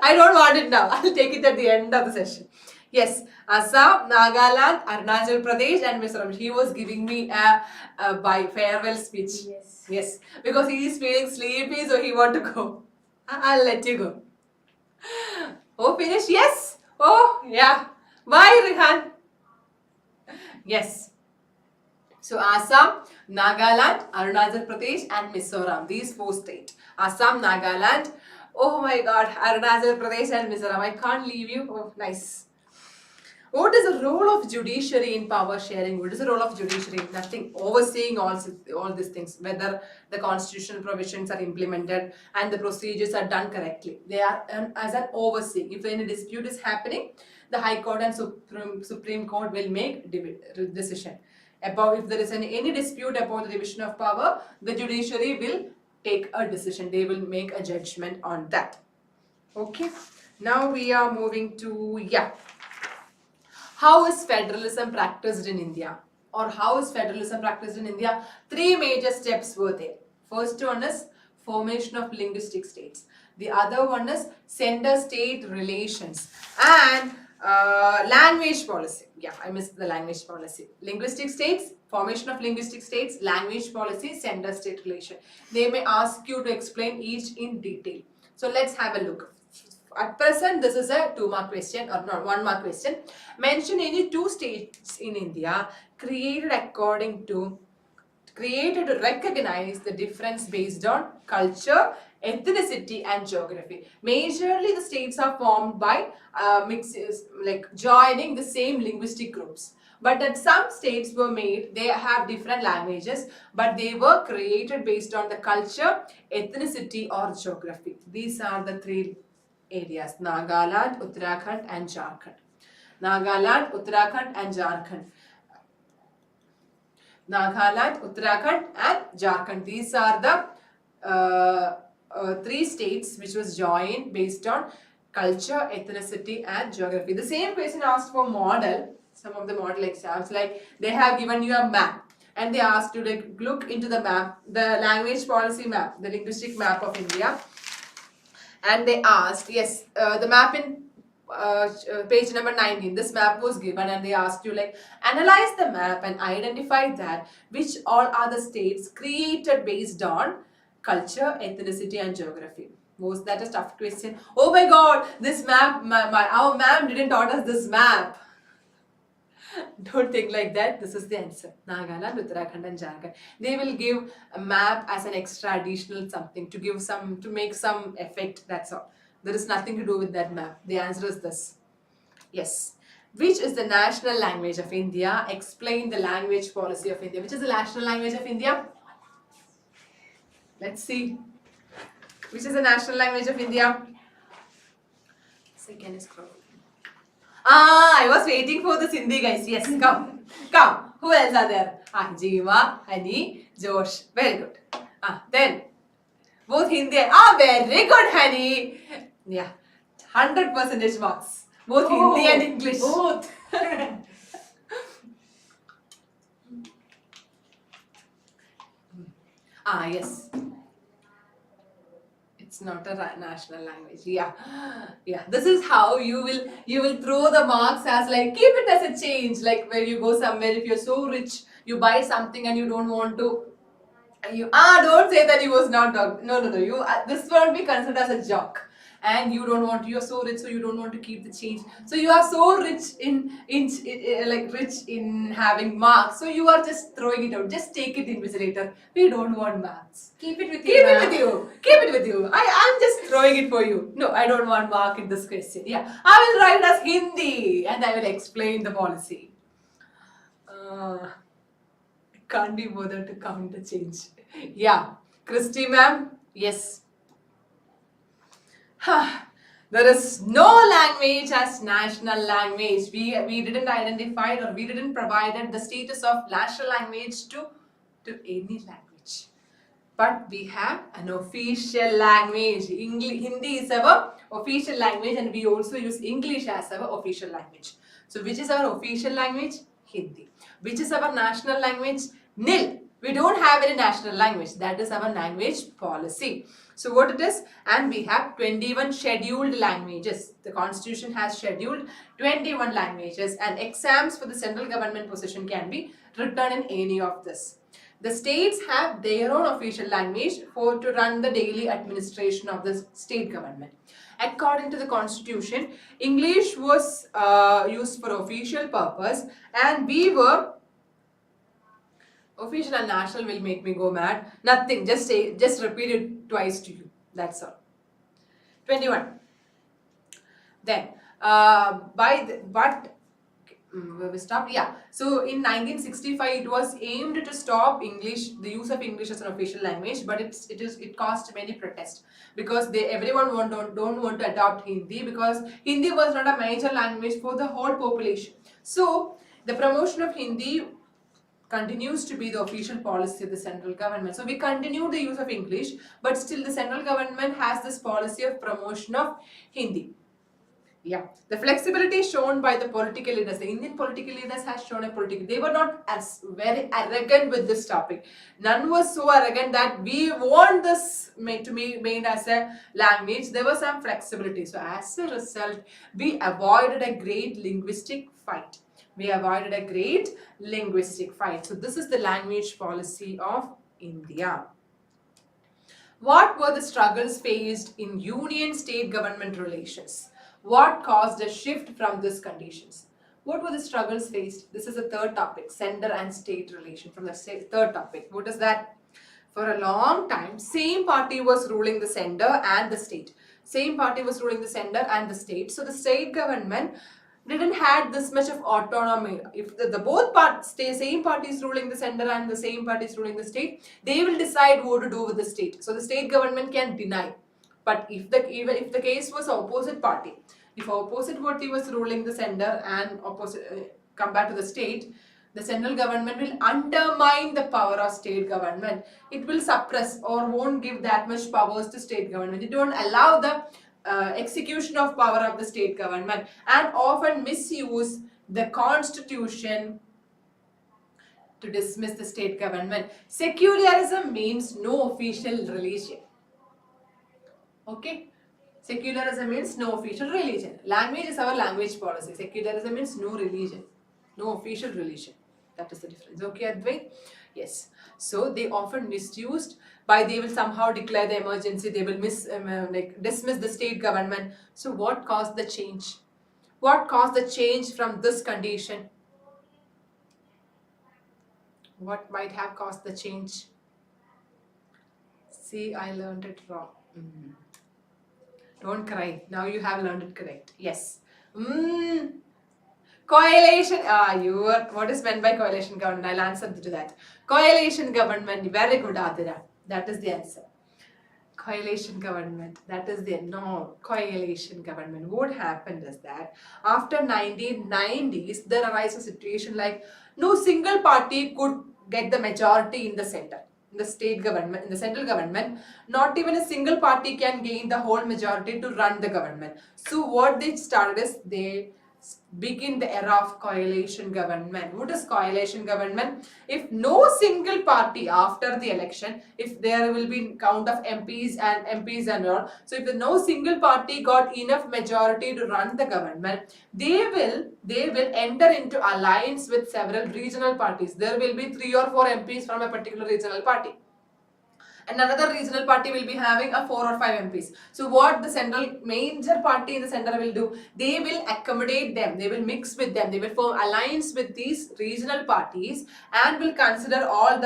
I don't want it now. I'll take it at the end of the session. Yes, Assam, Nagaland, Arunachal Pradesh, and Mizoram. He was giving me a farewell speech. Yes, because he is feeling sleepy, so he want to go. I'll let you go. Oh, finish? Yes. Oh, yeah. Bye, Rihan. Yes. So, Assam, Nagaland, Arunachal Pradesh, and Mizoram. These four states. Assam, Nagaland. Oh my God. Arunachal Pradesh and Mizoram. I can't leave you. Oh, nice. What is the role of judiciary in power sharing? What is the role of judiciary? Nothing. Overseeing all these things, whether the constitutional provisions are implemented and the procedures are done correctly. They are as an overseeing. If any dispute is happening, the High Court and Supreme Court will make decision. About if there is any dispute about the division of power, the judiciary will take a decision. They will make a judgment on that. Okay. Now we are moving to, how is federalism practiced in India? Or how is federalism practiced in India? 3 major steps were there. First one is formation of linguistic states. The other one is center-state relations and language policy. Yeah, I missed the language policy. Linguistic states, formation of linguistic states, language policy, center-state relation. They may ask you to explain each in detail. So let's have a look. At present, this is a 2-mark question or not 1-mark question. Mention any 2 states in India created to recognize the difference based on culture, ethnicity and geography. Majorly the states are formed by mixes, like joining the same linguistic groups. But that some states were made, they have different languages, but they were created based on the culture, ethnicity or geography. These are the 3 areas: Nagaland, Uttarakhand and Jharkhand. Nagaland, Uttarakhand and Jharkhand. Nagaland, Uttarakhand and Jharkhand. These are the 3 states which was joined based on culture, ethnicity and geography. The same question asked for model, some of the model exams, like they have given you a map and they asked you to look into the map, the language policy map, the linguistic map of India. And they asked, yes, the map in page number 19, this map was given and they asked you like analyze the map and identify that which all are the states created based on culture, ethnicity and geography. Was that a tough question? Oh my god, this map, our ma'am didn't taught us this map. Don't think like that. This is the answer. Nagaland, Uttarakhand and Jharkhand. They will give a map as an extra additional something to give some, to make some effect. That's all. There is nothing to do with that map. The answer is this. Yes. Which is the national language of India? Explain the language policy of India. Which is the national language of India? Let's see. Which is the national language of India? Second is scroll. I was waiting for the Sindhi guys. Yes, come. Come. Who else are there? Jeeva, Hani, Josh. Very good. Then both Hindi. Very good, Hani. Yeah. 100% marks. Both Hindi and English. Both. Yes. It's not a national language. Yeah. This is how you will throw the marks as like keep it as a change. Like where you go somewhere, if you're so rich, you buy something and you don't want to. Don't say that you was not dog. No. You this won't be considered as a joke. And you don't want, you're so rich, so you don't want to keep the change. So you are so rich in rich in having marks. So you are just throwing it out. Just take it invigilator. We don't want maths. Keep it with you. Keep it with you. I'm just throwing it for you. No, I don't want mark in this question. Yeah, I will write as Hindi and I will explain the policy. I can't be bothered to count the change. Yeah, Christy ma'am. Yes. There is no language as national language. We didn't identify or we didn't provide the status of national language to any language. But we have an official language. Hindi is our official language and we also use English as our official language. So which is our official language? Hindi. Which is our national language? Nil. We don't have any national language. That is our language policy. So what it is? And we have 21 scheduled languages. The constitution has scheduled 21 languages and exams for the central government position can be written in any of this. The states have their own official language to run the daily administration of the state government. According to the constitution, English was used for official purpose and we were official and national will make me go mad. Nothing. Just repeat it twice to you. That's all. 21. Then, where we stopped? Yeah. So in 1965, it was aimed to stop English, the use of English as an official language, but it caused many protests because everyone don't want to adopt Hindi because Hindi was not a major language for the whole population. So the promotion of Hindi continues to be the official policy of the central government. So we continue the use of English, but still the central government has this policy of promotion of Hindi. Yeah, the flexibility shown by the political leaders, the Indian political leaders has shown a political, they were not as very arrogant with this topic. None was so arrogant that we want this to be made as a language. There was some flexibility. So as a result, we avoided a great linguistic fight. We avoided a great linguistic fight. So this is the language policy of India. What were the struggles faced in union-state government relations? What caused a shift from these conditions? What were the struggles faced? This is the third topic, center and state relation from the third topic. What is that? For a long time, same party was ruling the center and the state. Same party was ruling the center and the state. So the state government didn't had this much of autonomy. If the both same parties ruling the center and the same parties ruling the state, they will decide what to do with the state. So the state government can deny. But even if the case was opposite party, if opposite party was ruling the center and opposite compared to the state, the central government will undermine the power of state government. It will suppress or won't give that much powers to state government. It won't allow the execution of power of the state government and often misuse the constitution to dismiss the state government. Secularism means no official religion. Okay, secularism means no official religion. Language is our language policy. Secularism means no religion, no official religion. That is the difference. Okay, Advait? Yes. So they often misused by they will somehow declare the emergency. They will dismiss the state government. So what caused the change? What caused the change from this condition? What might have caused the change? See, I learned it wrong. Don't cry. Now you have learned it correct. Yes. Coalition. What is meant by coalition government? I'll answer to that. Coalition government. Very good, Adira. That is the answer. Coalition government. That is the no. Coalition government. What happened is that after 1990s, there arises a situation like no single party could get the majority in the center. In the state government, in the central government, not even a single party can gain the whole majority to run the government. So what they started is they begin the era of coalition government. What is coalition government? If no single party after the election, if there will be count of MPs and all, so if no single party got enough majority to run the government, they will enter into alliance with several regional parties. There will be 3 or 4 MPs from a particular regional party. And another regional party will be having a 4 or 5 MPs. So what the central major party in the center will do, they will accommodate them, they will mix with them, they will form alliance with these regional parties and will consider all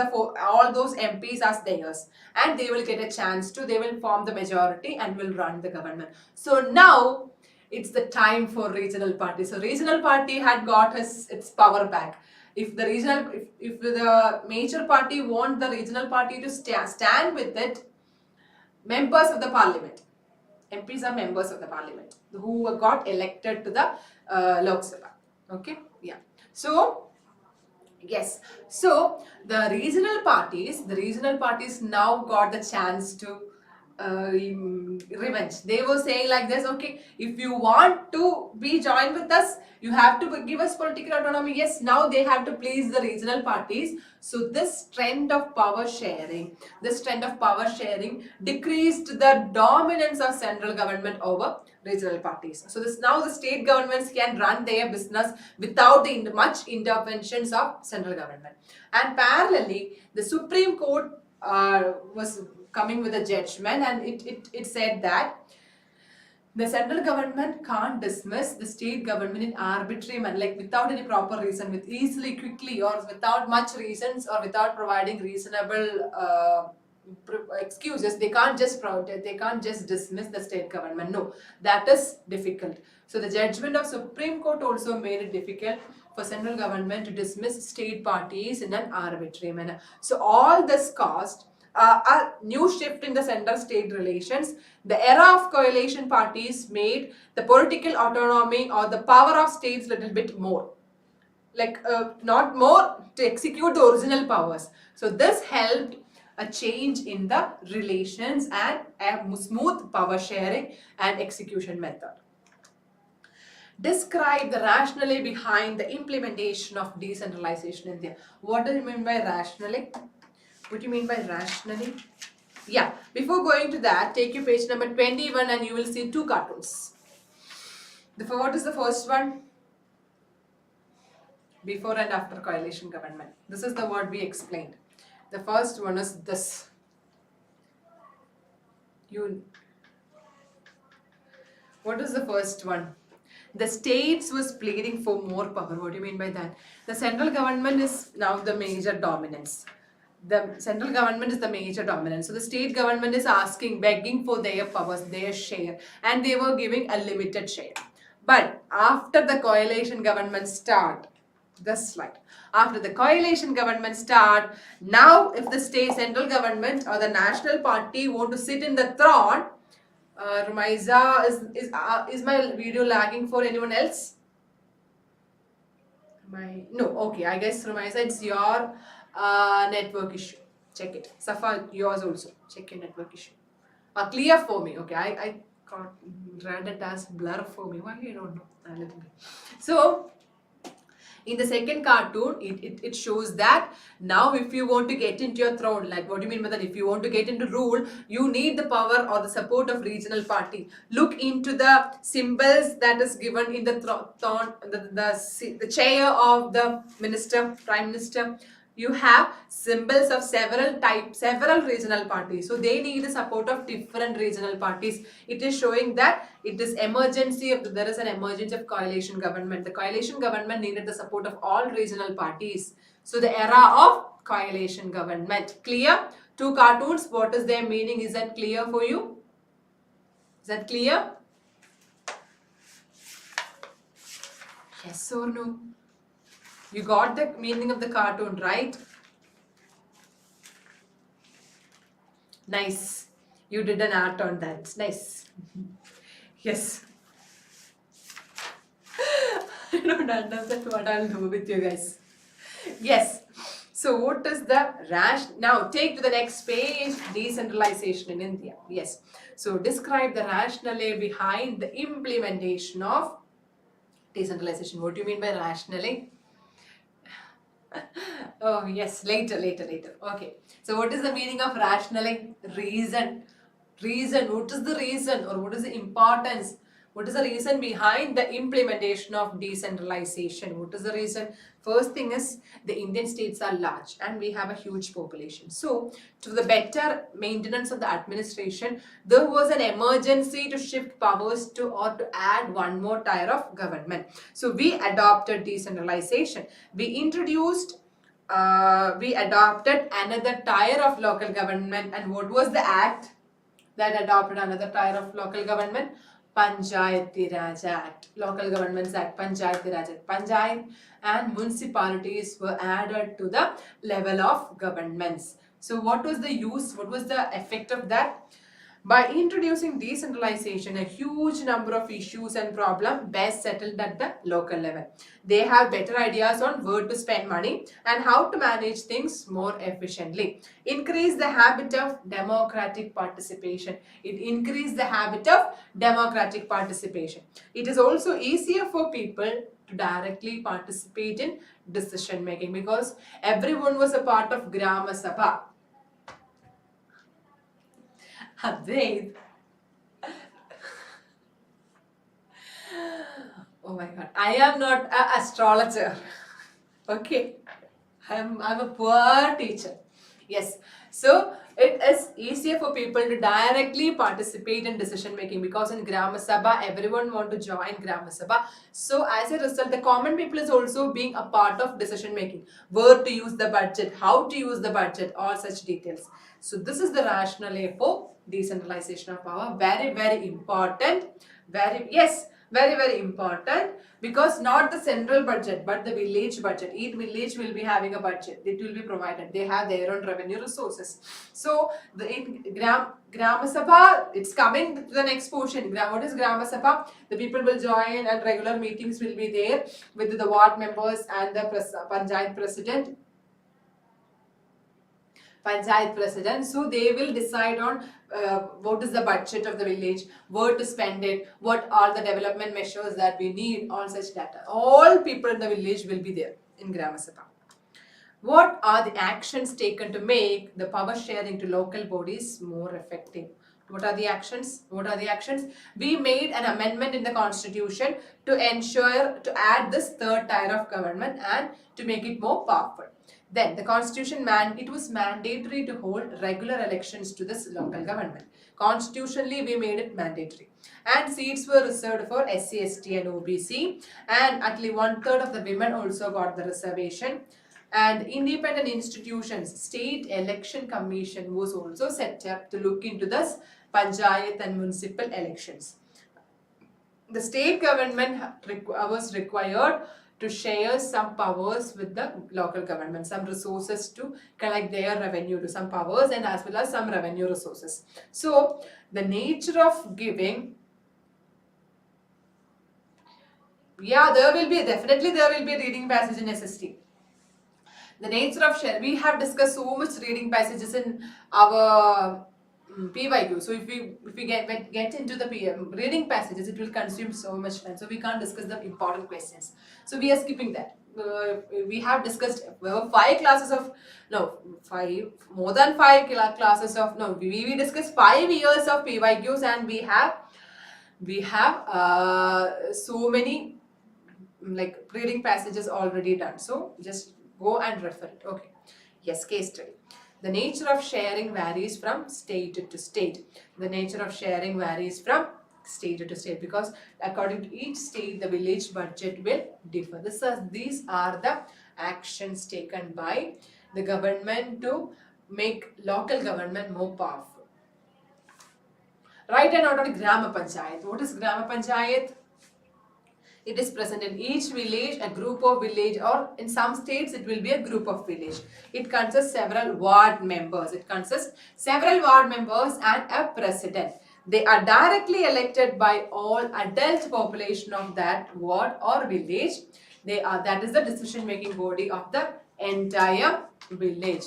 those MPs as theirs, and they will get a chance to, they will form the majority and will run the government. So now it's the time for regional party. So regional party had got its power back. If the regional, if the major party want the regional party to stand with it, members of the parliament, MPs are members of the parliament who got elected to the Lok Sabha. Okay, yeah. So yes, so the regional parties now got the chance to revenge. They were saying like this, okay, if you want to be joined with us, you have to give us political autonomy. Yes, now they have to please the regional parties. So this trend of power sharing decreased the dominance of central government over regional parties. So now the state governments can run their business without the much interventions of central government. And parallelly, the Supreme Court was coming with a judgment, and it said that the central government can't dismiss the state government in arbitrary manner, like without any proper reason, with easily, quickly, or without much reasons, or without providing reasonable excuses. They can't just dismiss the state government. No, that is difficult. So the judgment of Supreme Court also made it difficult for central government to dismiss state parties in an arbitrary manner. So all this caused a new shift in the center-state relations. The era of coalition parties made the political autonomy or the power of states little bit more. Like not more to execute the original powers. So this helped a change in the relations and a smooth power sharing and execution method. Describe the rationale behind the implementation of decentralization in India. What do you mean by rationale? What do you mean by rationale? Yeah, before going to that, take your page number 21 and you will see two cartoons. What is the first one? Before and after coalition government. This is the word we explained. The first one is this. What is the first one? The states was pleading for more power. What do you mean by that? The central government is now the major dominance. The central government is the major dominance. So the state government is asking, begging for their powers, their share, and they were giving a limited share. But after the coalition government start, this slide. After the coalition government start, now if the state central government or the national party want to sit in the throne, Rumaiza, is my video lagging for anyone else? No, okay, I guess Rumaiza, it's your network issue. Check it. Safa, yours also. Check your network issue. Clear for me. Okay, I read it as blur for me. Why? I don't know. A little bit. So in the second cartoon, it shows that now if you want to get into your throne, like what do you mean by that? If you want to get into rule, you need the power or the support of regional party. Look into the symbols that is given in the throne, the chair of the minister, prime minister. You have symbols of several regional parties. So they need the support of different regional parties. It is showing that it is there is an emergence of coalition government. The coalition government needed the support of all regional parties. So the era of coalition government. Clear? Two cartoons, what is their meaning? Is that clear for you? Is that clear? Yes or no? You got the meaning of the cartoon, right? Nice. You did an art on that. Nice. Yes. I don't understand what I'll do with you guys. Yes. So what is the now take to the next page, decentralization in India. Yes. So describe the rationale behind the implementation of decentralization. What do you mean by rationale? Oh yes, later. Okay. So what is the meaning of rationale? Reason. What is the reason or what is the importance? What is the reason behind the implementation of decentralization? What is the reason? First thing is the Indian states are large and we have a huge population. So to the better maintenance of the administration, there was an emergency to shift powers to add one more tier of government. So we adopted decentralization. We adopted another tier of local government. And what was the act that adopted another tier of local government? Panchayati Raj Act, Local Governments Act, Panchayati Raj Act. Panchayat and municipalities were added to the level of governments. So what was the use, what was the effect of that? By introducing decentralization, a huge number of issues and problems best settled at the local level. They have better ideas on where to spend money and how to manage things more efficiently. Increase the habit of democratic participation. It increased the habit of democratic participation. It is also easier for people to directly participate in decision making because everyone was a part of Grama Sabha. Advaith. Oh my god, I am not an astrologer. Okay, I'm a poor teacher. Yes, so it is easier for people to directly participate in decision making because in Grama Sabha everyone want to join Grama Sabha. So as a result, the common people is also being a part of decision making. Where to use the budget, how to use the budget, all such details. So this is the rationale for decentralization of power. Very important. Yes, Very, very important, because not the central budget but the village budget. Each village will be having a budget. It will be provided. They have their own revenue resources. So in Grama Sabha, it's coming to the next portion. What is Grama Sabha? The people will join and regular meetings will be there with the ward members and the Panchayat president. So they will decide on what is the budget of the village, where to spend it, what are the development measures that we need, all such data. All people in the village will be there in Grama Sabha. What are the actions taken to make the power sharing to local bodies more effective? What are the actions? We made an amendment in the constitution to ensure to add this third tier of government and to make it more powerful. Then the constitution it was mandatory to hold regular elections to this local government. Constitutionally, we made it mandatory. And seats were reserved for SC, ST and OBC, and at least 1/3 of the women also got the reservation. And independent institutions, State Election Commission was also set up to look into this Panchayat and municipal elections. The state government was required to share some powers with the local government, some resources to collect their revenue, to some powers and as well as some revenue resources. So the nature of giving, there will be reading passage in SST. The nature of share, we have discussed so much reading passages in our PYQ. So if we get into the reading passages, it will consume so much time. So we can't discuss the important questions. So we are skipping that. We have discussed more than 5 classes of, we discussed 5 years of PYQs, and we have so many like reading passages already done. So just go and refer it. Okay. Yes, case study. The nature of sharing varies from state to state. Because according to each state, the village budget will differ. These are the actions taken by the government to make local government more powerful. Write a note on Grama Panchayat. What is Grama Panchayat? It is present in each village, a group of village, or in some states it will be a group of village. It consists several ward members. and a president. They are directly elected by all adult population of that ward or village. That is the decision making body of the entire village.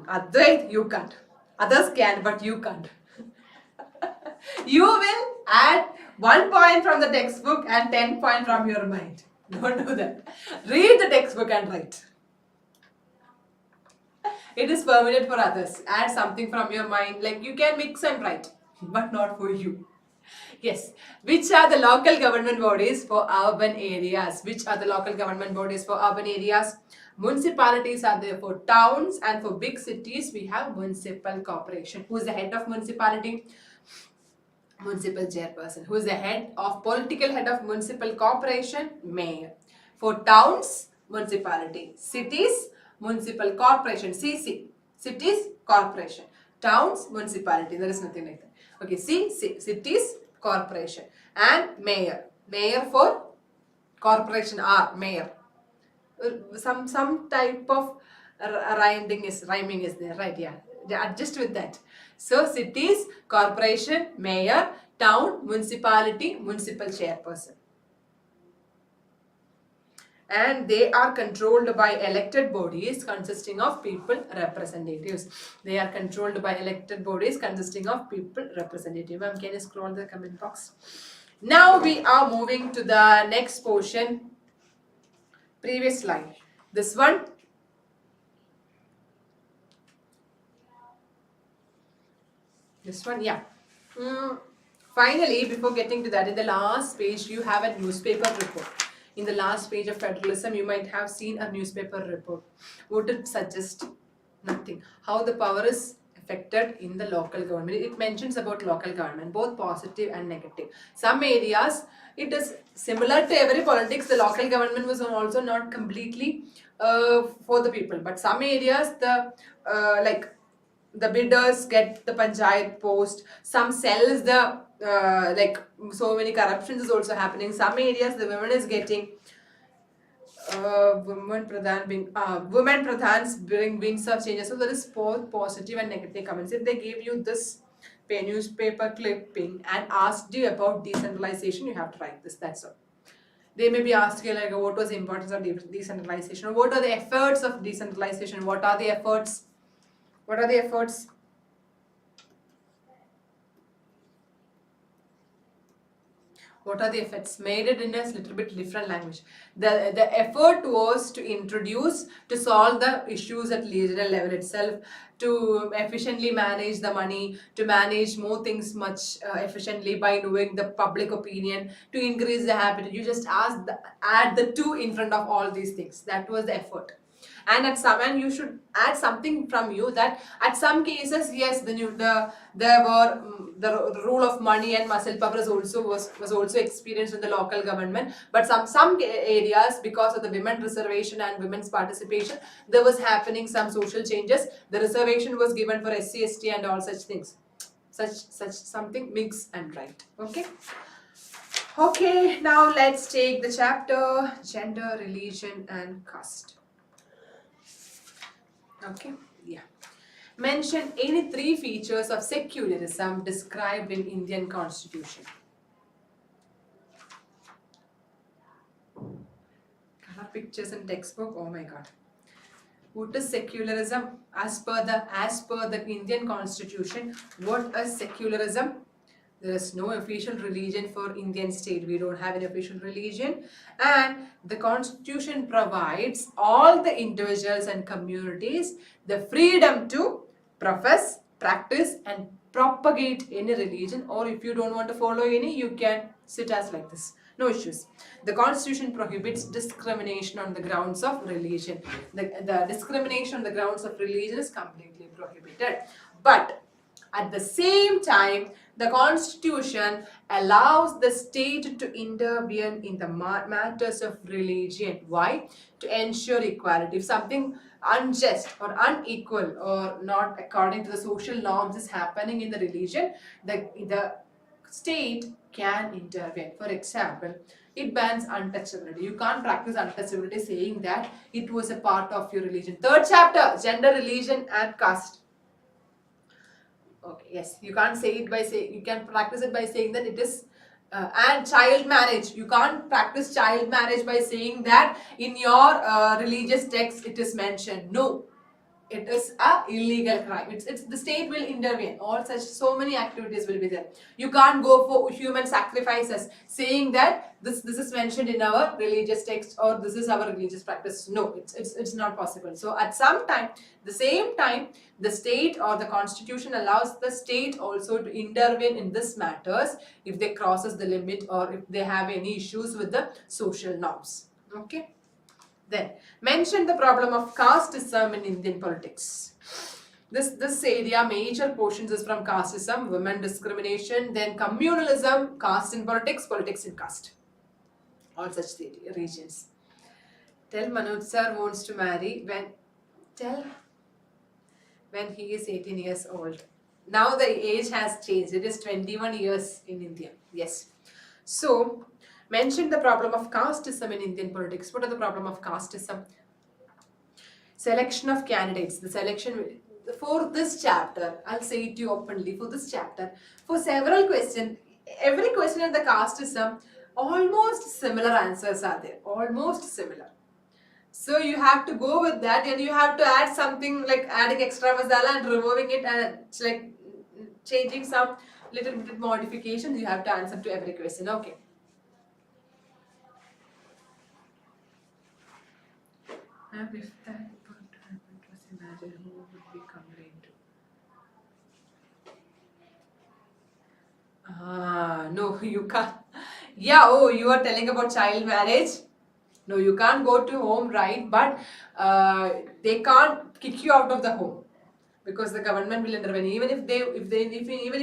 Advait, you can't. Others can, but you can't. You will add 1 point from the textbook and 10 points from your mind. Don't do that. Read the textbook and write. It is permitted for others. Add something from your mind, like you can mix and write, but not for you. Yes. Which are the local government bodies for urban areas? Municipalities are there for towns, and for big cities we have municipal corporation. Who is the head of municipality? Municipal chairperson. Who is the political head of municipal corporation? Mayor. For towns, municipality. Cities, municipal corporation. CC. Cities, corporation. Towns, municipality. There is nothing like that. Okay, cities, corporation. And mayor. Mayor for corporation R, mayor. Some type of rhyming is there, right? Yeah. Adjust with that. So cities, corporation, mayor, town, municipality, municipal chairperson. And they are controlled by elected bodies consisting of people representatives. Ma'am, can you scroll the comment box? Now we are moving to the next portion. Previous slide. This one. Yeah. Finally, before getting to that, in the last page, you have a newspaper report. In the last page of federalism, you might have seen a newspaper report. What it suggests? Nothing. How the power is affected in the local government. It mentions about local government, both positive and negative. Some areas, it is similar to every politics. The local government was also not completely for the people. But some areas, the bidders get the panchayat post, some sells the like so many corruptions is also happening. Some areas the women is getting women pradhans bring winds of changes. So there is both positive and negative comments. If they give you this newspaper clipping and asked you about decentralization, you have to write this. That's all. They may be asking like what was the importance of decentralization, or what are the efforts of decentralization, what are the efforts, what are the efforts. What are the effects? Made it in a little bit different language. The effort was to introduce, to solve the issues at regional level itself, to efficiently manage the money, to manage more things much efficiently by knowing the public opinion, to increase the habit. You just add the two in front of all these things. That was the effort. And you should add something from you that at some cases, yes, there were the rule of money and muscle power was also experienced in the local government, but some areas, because of the women reservation and women's participation, there was happening some social changes. The reservation was given for SC, ST and all such things. Such something, mix and write. Okay, now let's take the chapter gender, religion and caste. Okay, yeah. Mention any three features of secularism described in Indian Constitution. Color pictures in textbook. Oh my God. What is secularism? As per the Indian Constitution, what is secularism? There is no official religion for Indian state. We don't have an official religion, and the Constitution provides all the individuals and communities the freedom to profess, practice and propagate any religion, or if you don't want to follow any, you can sit as like this. No issues. The Constitution prohibits discrimination on the grounds of religion. The discrimination on the grounds of religion is completely prohibited. But at the same time, the Constitution allows the state to intervene in the matters of religion. Why? To ensure equality. If something unjust or unequal or not according to the social norms is happening in the religion, the state can intervene. For example, it bans untouchability. You can't practice untouchability saying that it was a part of your religion. Third chapter, gender, religion and caste. Okay, yes, you can't say it by saying, you can practice it by saying that it is and child marriage. You can't practice child marriage by saying that in your religious text it is mentioned. No, it is a illegal crime. It's the state will intervene. All such so many activities will be there. You can't go for human sacrifices saying that this is mentioned in our religious text or this is our religious practice. No, it's not possible. So at the same time, the state or the Constitution allows the state also to intervene in this matters if they crosses the limit or if they have any issues with the social norms. Okay. Then mention the problem of casteism in Indian politics. This area, major portions is from casteism, women discrimination, then communalism, caste in politics, politics in caste. All such regions. Tell Manoj sir wants to marry when he is 18 years old. Now the age has changed. It is 21 years in India. Yes. So mention the problem of casteism in Indian politics. What are the problem of casteism? Selection of candidates. The selection for this chapter, I'll say it to you openly, for this chapter, for several questions, every question in the casteism, almost similar answers are there. Almost similar. So you have to go with that and you have to add something like adding extra masala and removing it and it's like changing some little bit modifications. You have to answer to every question. Okay. And if that was imagined, who would be coming to? No, you can't. Yeah, oh, you are telling about child marriage? No, you can't go to home, right? But they can't kick you out of the home because the government will intervene. Even if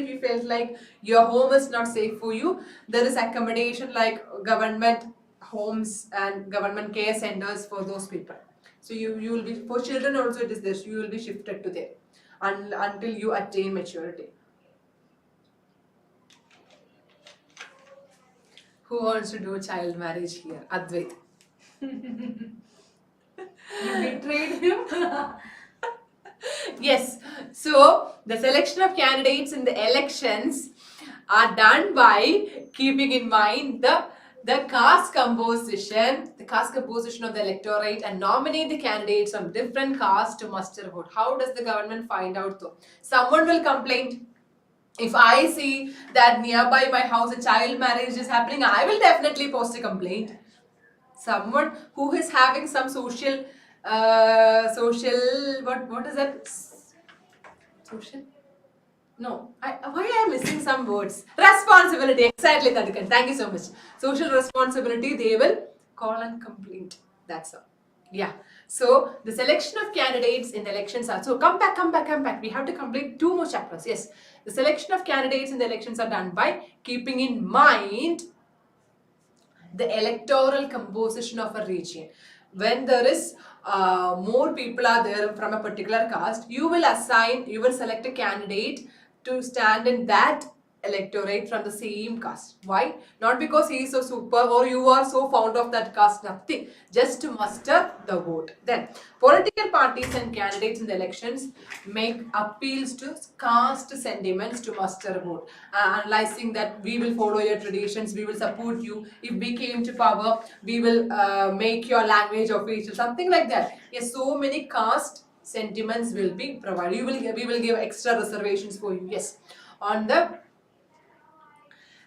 you felt like your home is not safe for you, there is accommodation like government homes and government care centers for those people. So you will be, for children also it is this, you will be shifted to there. until you attain maturity. Who wants to do child marriage here? Advait. You betrayed him. Yes. So the selection of candidates in the elections are done by keeping in mind the caste composition of the electorate, and nominate the candidates from different castes to muster vote. How does the government find out though? Someone will complain. If I see that nearby my house a child marriage is happening, I will definitely post a complaint. Someone who is having some social what is that? Social? No, why I am missing some words? Responsibility, exactly, Tadikan. Thank you so much. Social responsibility, they will call and complaint. That's all. Yeah. So the selection of candidates in the elections are, so come back. We have to complete 2 more chapters. Yes. The selection of candidates in the elections are done by keeping in mind the electoral composition of a region. When there is more people are there from a particular caste, you will select a candidate to stand in that electorate from the same caste. Why? Not because he is so super or you are so fond of that caste, nothing. Just to muster the vote. Then, political parties and candidates in the elections make appeals to caste sentiments to muster a vote. Analyzing that we will follow your traditions, we will support you. If we came to power, we will make your language official, something like that. Yes, so many caste sentiments will be provided. We will give extra reservations for you. Yes, on the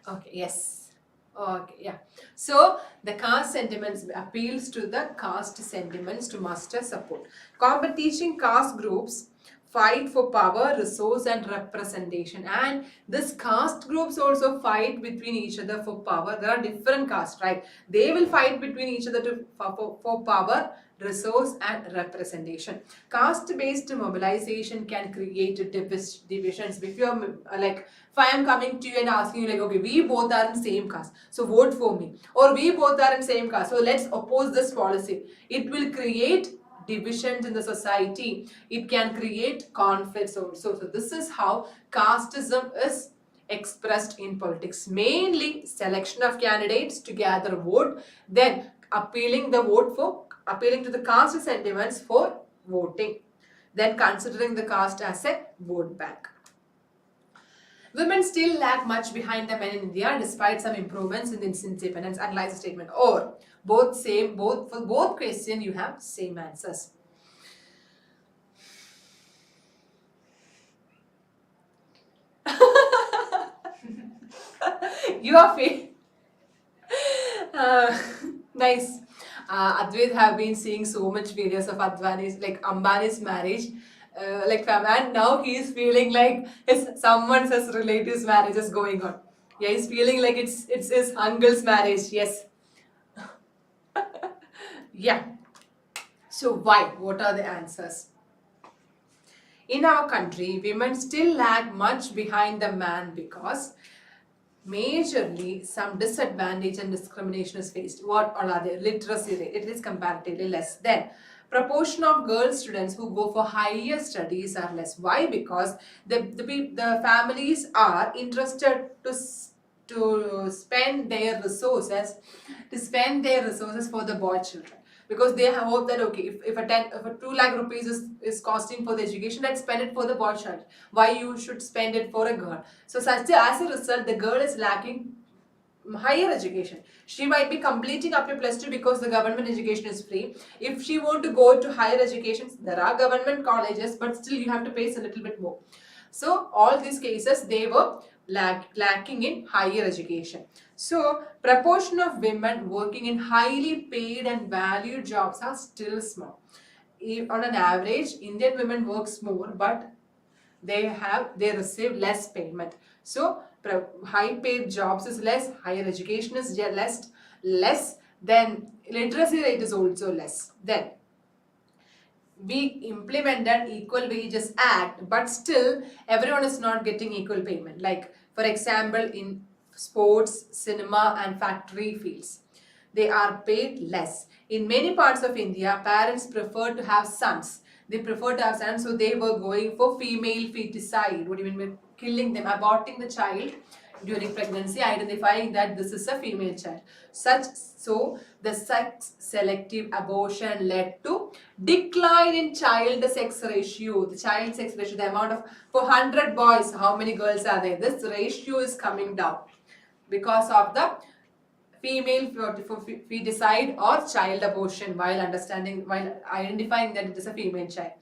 okay, yes. Okay, yeah. So the caste sentiments appeals to the caste sentiments to muster support. Competition caste groups fight for power, resource, and representation. And this caste groups also fight between each other for power. There are different castes, right? They will fight between each other for power, resource, and representation. Caste-based mobilization can create divisions. If you're like, if I am coming to you and asking you like, okay, we both are in same caste, so vote for me, or we both are in same caste, so let's oppose this policy. It will create divisions in the society. It can create conflicts also. So this is how casteism is expressed in politics. Mainly selection of candidates to gather vote, then appealing to the caste sentiments for voting, then considering the caste as a vote bank. Women still lag much behind the men in India despite some improvements in independence. Analyze the statement. Or for both questions you have same answers. You are nice. Advait have been seeing so much videos of Advani's, like Ambani's marriage, and now he is feeling like someone's relatives' marriage is going on. Yeah, he's feeling like it's his uncle's marriage. Yes. Yeah. So why? What are the answers? In our country, women still lag much behind the man because majorly some disadvantage and discrimination is faced. What all are they? Literacy rate, it is comparatively less. Then proportion of girl students who go for higher studies are less. Why? Because the families are interested to spend their resources for the boy children, because they have hope that okay, if a 2 lakh rupees is costing for the education, let's spend it for the boy child. Why you should spend it for a girl? So as a result, the girl is lacking higher education. She might be completing up to +2 because the government education is free. If she want to go to higher education, there are government colleges, but still you have to pay a little bit more. So all these cases, they were lacking in higher education. So proportion of women working in highly paid and valued jobs are still small. On an average, Indian women works more, but they receive less payment. So high paid jobs is less, higher education is less, then literacy rate is also less. Then we implemented Equal Wages Act, but still everyone is not getting equal payment. Like for example, in sports, cinema, and factory fields, they are paid less. In many parts of India, parents prefer to have sons They prefer to have sons, so they were going for female feticide. What do you mean by killing them, aborting the child during pregnancy, identifying that this is a female child. So the sex selective abortion led to decline in child sex ratio. The child sex ratio, the amount of, for 100 boys, how many girls are there? This ratio is coming down because of the female feticide or child abortion, while identifying that it is a female child.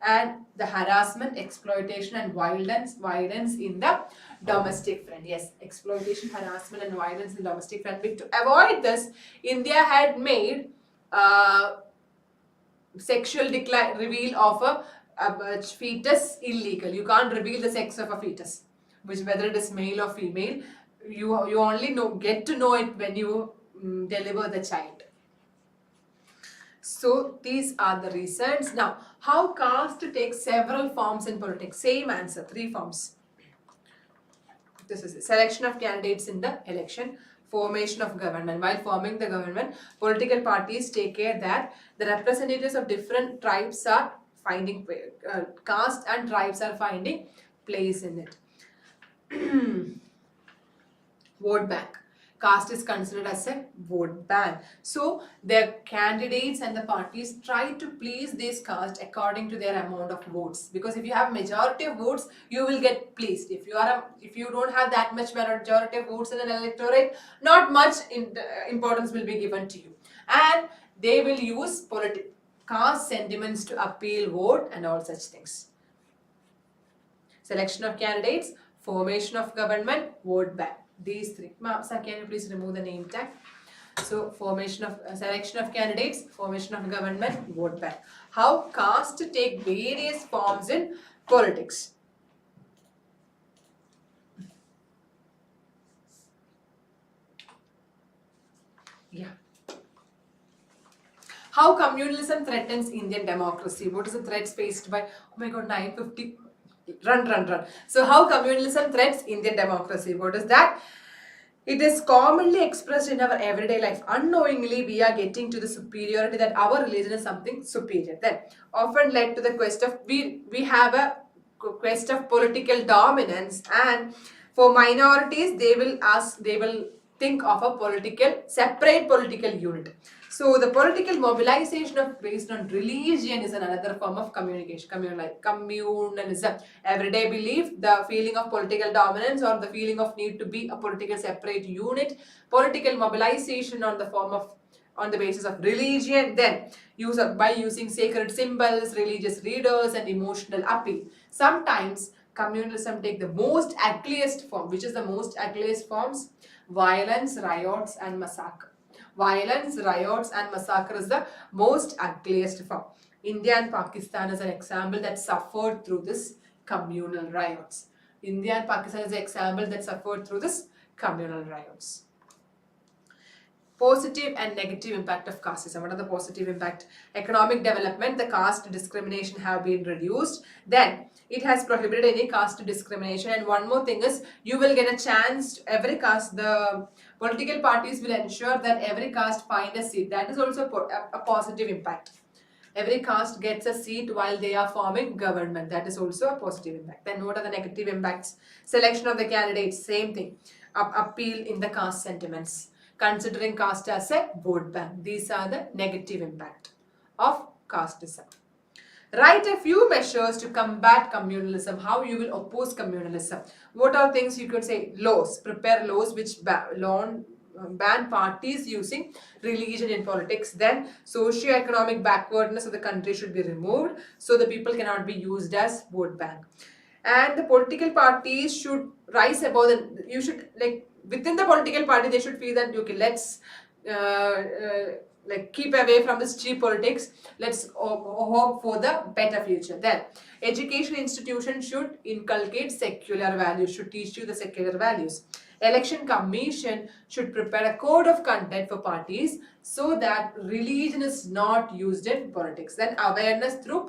And the harassment, exploitation and violence in the domestic front. Yes, exploitation, harassment and violence in domestic front. But to avoid this, India had made sexual reveal of a fetus illegal. You can't reveal the sex of a fetus, which whether it is male or female. You only get to know it when you deliver the child. So these are the reasons. Now, how caste takes several forms in politics? Same answer, 3 forms. This is it. Selection of candidates in the election, formation of government. While forming the government, political parties take care that the representatives of different tribes are finding, caste and tribes are finding place in it. Vote bank. Caste is considered as a vote bank. So the candidates and the parties try to please this caste according to their amount of votes. Because if you have majority of votes, you will get pleased. If you don't have that much majority of votes in an electorate, not much importance will be given to you. And they will use caste sentiments to appeal vote and all such things. Selection of candidates, formation of government, vote bank. These 3. Ma'am, sir, can you please remove the name tag? So, selection of candidates, formation of government, vote bank. How caste take various forms in politics? Yeah. How communalism threatens Indian democracy? What is the threats faced by? Oh my God, 9:50. Run. So how communalism threats Indian democracy? What is that? It is commonly expressed in our everyday life. Unknowingly, we are getting to the superiority that our religion is something superior. Then often led to the quest of, we have a quest of political dominance, and for minorities, they will think of a separate political unit. So the political mobilization based on religion is another form of communalism. Everyday belief, the feeling of political dominance or the feeling of need to be a political separate unit, political mobilization on the basis of religion, then by using sacred symbols, religious readers and emotional appeal. Sometimes communalism take the most ugliest form. Which is the most ugliest forms? Violence, riots and massacre. Violence, riots and massacre is the most ugliest form. India and Pakistan is an example that suffered through this communal riots. India and Pakistan is an example that suffered through this communal riots. Positive and negative impact of casteism. What are the positive impact? Economic development, the caste discrimination have been reduced. Then it has prohibited any caste discrimination. And one more thing is, you will get a chance, every caste, the political parties will ensure that every caste find a seat. That is also a positive impact. Every caste gets a seat while they are forming government. That is also a positive impact. Then what are the negative impacts? Selection of the candidates, same thing. Appeal in the caste sentiments. Considering caste as a vote bank. These are the negative impact of casteism. Write a few measures to combat communalism. How you will oppose communalism. What are things you could say? Laws. Prepare laws which ban parties using religion in politics. Then socio-economic backwardness of the country should be removed, so the people cannot be used as vote bank. And the political parties should rise above you should, like, within the political party, they should feel that, okay, let's keep away from this cheap politics. Let's hope for the better future. Then education institutions should inculcate secular values, should teach you the secular values. Election Commission should prepare a code of conduct for parties so that religion is not used in politics. Then awareness through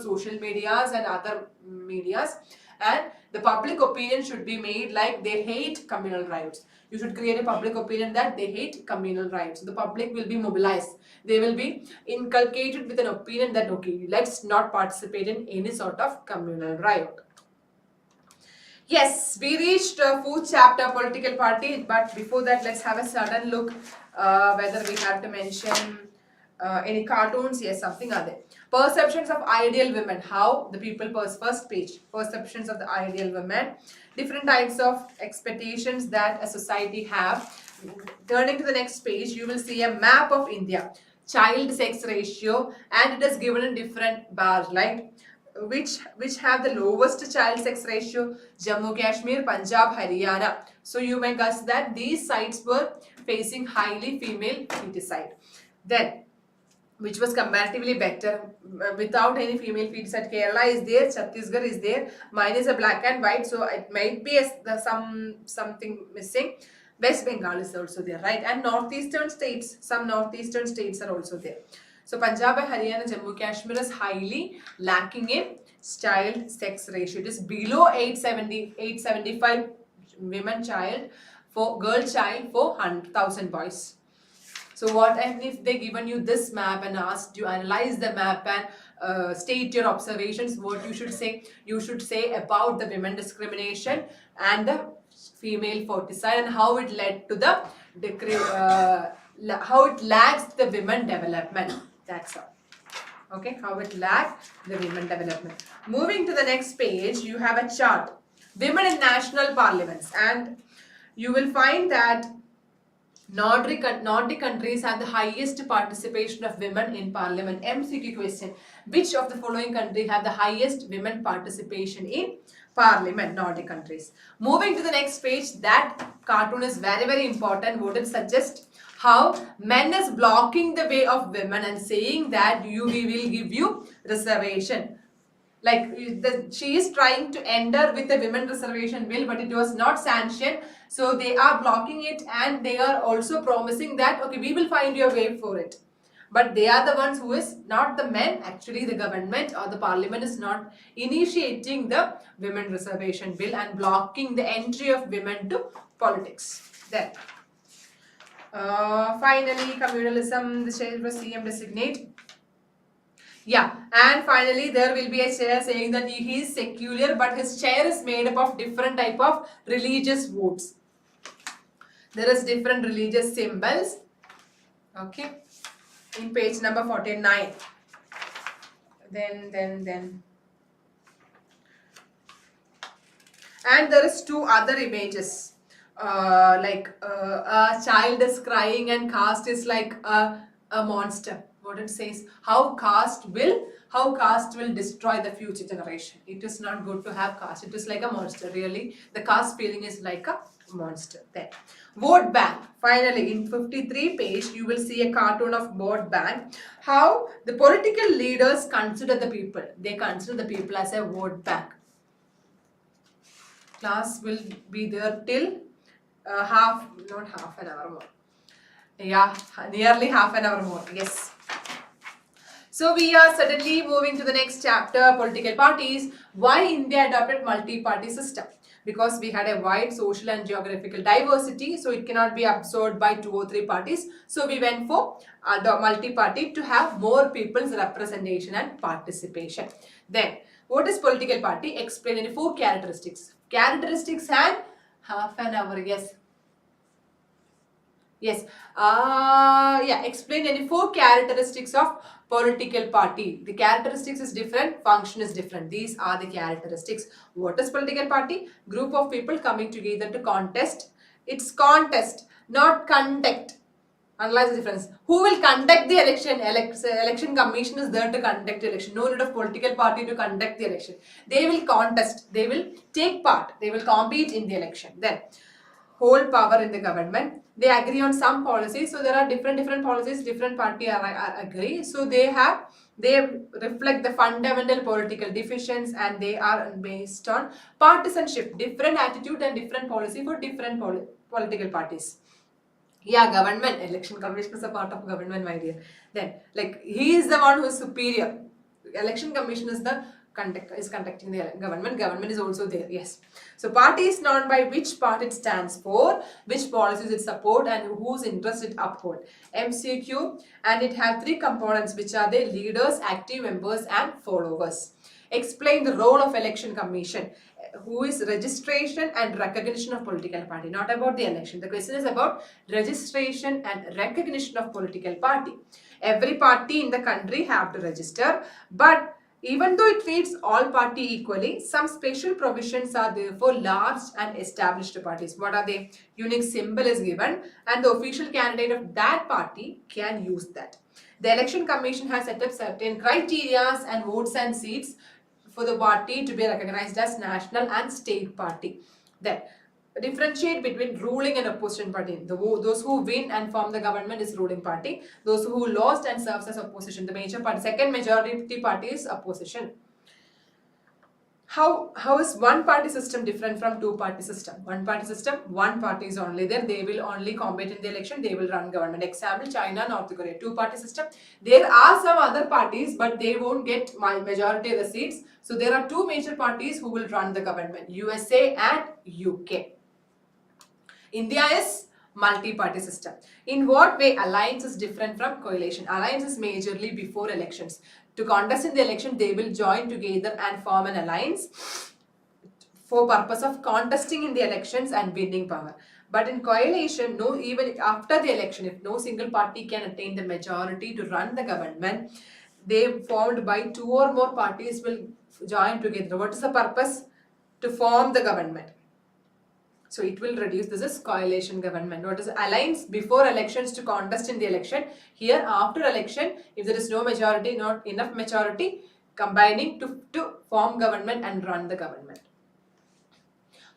social medias and other medias, and the public opinion should be made like they hate communal riots. You should create a public opinion that they hate communal riots. So the public will be mobilized. They will be inculcated with an opinion that, okay, let's not participate in any sort of communal riot. Yes, we reached fourth chapter, political party. But before that, let's have a sudden look whether we have to mention any cartoons. Yes, something are there. Perceptions of ideal women. How the people first page. Perceptions of the ideal women. Different types of expectations that a society have. Turning to the next page, you will see a map of India. Child sex ratio, and it is given in different bars, like which have the lowest child sex ratio: Jammu Kashmir, Punjab, Haryana. So you may guess that these sites were facing highly female feticide. Then which was comparatively better without any female feticide? Kerala is there, Chhattisgarh is there. Mine is a black and white, so it might be something missing. West Bengal is also there, right? And northeastern states, some northeastern states are also there. So Punjab, Haryana, Jammu Kashmir is highly lacking in child sex ratio. It is below 875 women child for girl child for 100,000 boys. So what if they given you this map and asked you analyze the map and state your observations? What you should say? You should say about the women discrimination and the female feticide and how it led to the how it lags the women development. That's all. Okay, how it lags the women development. Moving to the next page, you have a chart. Women in national parliaments, and you will find that Nordic countries have the highest participation of women in parliament. MCQ question. Which of the following country have the highest women participation in parliament? Nordic countries. Moving to the next page, that cartoon is very, very important. What it suggests? How men is blocking the way of women and saying that we will give you reservation. Like she is trying to enter with the women reservation bill, but it was not sanctioned, so they are blocking it, and they are also promising that, okay, we will find you a way for it. But they are the ones who is not the men. Actually, the government or the parliament is not initiating the women reservation bill and blocking the entry of women to politics. Then finally, communalism, the chair was CM designate. Yeah, and finally there will be a chair saying that he is secular, but his chair is made up of different type of religious votes. There is different religious symbols. Okay, in page number 49. Then. And there is two other images. A child is crying and caste is like a monster. What it says, how caste will destroy the future generation. It is not good to have caste. It is like a monster. Really, the caste feeling is like a monster. Then vote bank. Finally, in 53 page, you will see a cartoon of vote bank. How the political leaders consider the people. They consider the people as a vote bank. Class will be there till not half an hour more. Yeah, nearly half an hour more. Yes. So we are suddenly moving to the next chapter, political parties. Why India adopted multi-party system? Because we had a wide social and geographical diversity, so it cannot be absorbed by 2 or 3 parties. So we went for the multi-party to have more people's representation and participation. Then, what is political party? Explain in 4 characteristics. Characteristics and half an hour. Yes. Yes. Explain any 4 characteristics of political party. The characteristics is different, function is different. These are the characteristics. What is political party? Group of people coming together to contest. It's contest, not conduct. Analyze the difference. Who will conduct the election? Election commission is there to conduct the election. No need of political party to conduct the election. They will contest. They will take part. They will compete in the election. Then, hold power in the government. They agree on some policies. So there are different policies. Different party agree. So they reflect the fundamental political divisions, and they are based on partisanship. Different attitude and different policy for different political parties. Yeah, government. Election commission is a part of government, my dear. Then, like, he is the one who is superior. Election commission is the conducting the government is also there. Yes. So party is known by which part it stands for, which policies it support, and whose interest it uphold. MCQ, and it has three components, which are the leaders, active members, and followers. Explain the role of election commission, who is registration and recognition of political party, not about the election. The question is about registration and recognition of political party. Every party in the country have to register, but even though it treats all party equally, some special provisions are there for large and established parties. What are they? Unique symbol is given and the official candidate of that party can use that. The Election Commission has set up certain criteria and votes and seats for the party to be recognized as national and state party. Then differentiate between ruling and opposition party. Those who win and form the government is ruling party. Those who lost and serves as opposition, the major party, second majority party is opposition. How is one party system different from two party system? One party system, one party is only there. They will only compete in the election. They will run government. Example, China, North Korea. Two party system. There are some other parties, but they won't get majority of the seats. So there are two major parties who will run the government, USA and UK. India is multi-party system. In what way alliance is different from coalition? Alliance is majorly before elections. To contest in the election, they will join together and form an alliance for purpose of contesting in the elections and winning power. But in coalition, no, even after the election, if no single party can attain the majority to run the government, they formed by two or more parties will join together. What is the purpose? To form the government. So it will reduce. This is coalition government. What is alliance? Before elections to contest in the election. Here after election, if there is no majority, not enough majority, combining to form government and run the government.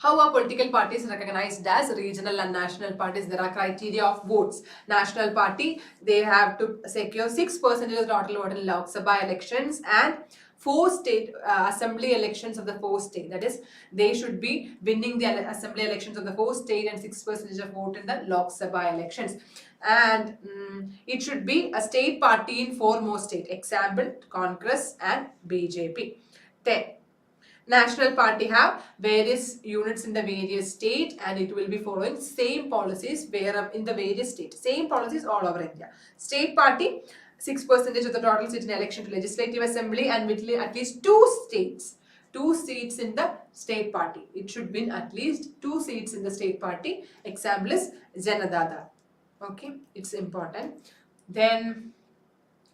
How are political parties recognized as regional and national parties? There are criteria of votes. National party, they have to secure 6% of the total vote in Lok Sabha elections and 4 state assembly elections of the 4 state. That is, they should be winning the assembly elections of the 4 state and 6% of vote in the Lok Sabha elections. And it should be a state party in 4 more states. Example, Congress and BJP. Then, national party have various units in the various state and it will be following same policies where in the various states. Same policies all over India. State party, 6% of the total seats in election to legislative assembly and with at least 2 seats in the state party. It should win at least 2 seats in the state party. Example is Janadada. Okay, it's important. Then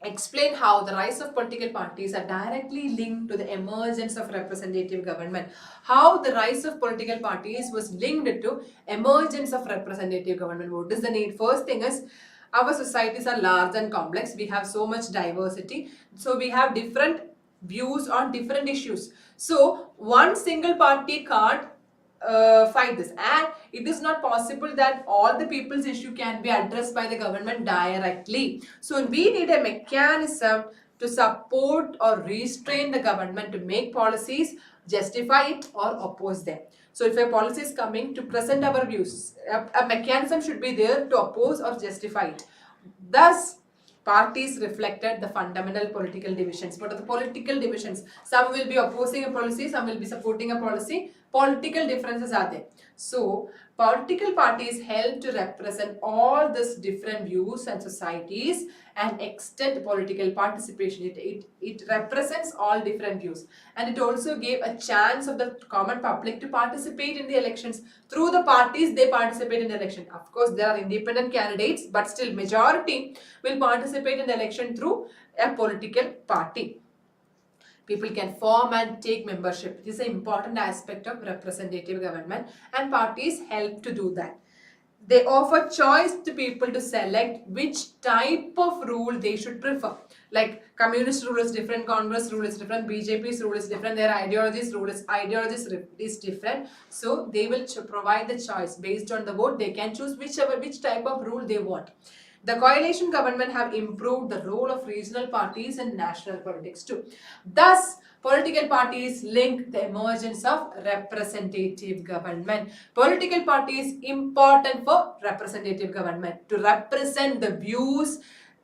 explain how the rise of political parties are directly linked to the emergence of representative government. How the rise of political parties was linked to emergence of representative government. What is the need? First thing is, our societies are large and complex. We have so much diversity. So we have different views on different issues. So one single party can't fight this, and it is not possible that all the people's issue can be addressed by the government directly. So we need a mechanism to support or restrain the government to make policies, justify it or oppose them. So if a policy is coming to present our views, a mechanism should be there to oppose or justify it. Thus, parties reflected the fundamental political divisions. What are the political divisions? Some will be opposing a policy, some will be supporting a policy. Political differences are there. So, political parties help to represent all these different views and societies and extend political participation. It represents all different views and it also gave a chance of the common public to participate in the elections. Through the parties, they participate in the election. Of course, there are independent candidates, but still majority will participate in the election through a political party. People can form and take membership. It is an important aspect of representative government and parties help to do that. They offer choice to people to select which type of rule they should prefer. Like communist rule is different, Congress rule is different, BJP's rule is different, their ideologies is different. So they will provide the choice based on the vote. They can choose which type of rule they want. The coalition government have improved the role of regional parties in national politics too. Thus, political parties link the emergence of representative government. Political parties important for representative government to represent the views,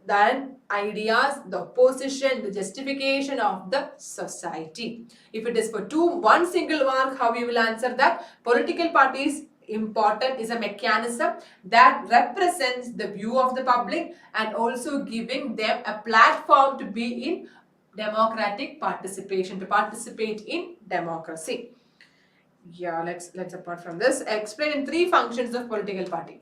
then ideas, the opposition, the justification of the society. If it is for one single mark, how you will answer that? Political parties important is a mechanism that represents the view of the public and also giving them a platform to be in democratic participation, to participate in democracy. Yeah, let's apart from this, explain in 3 functions of political party.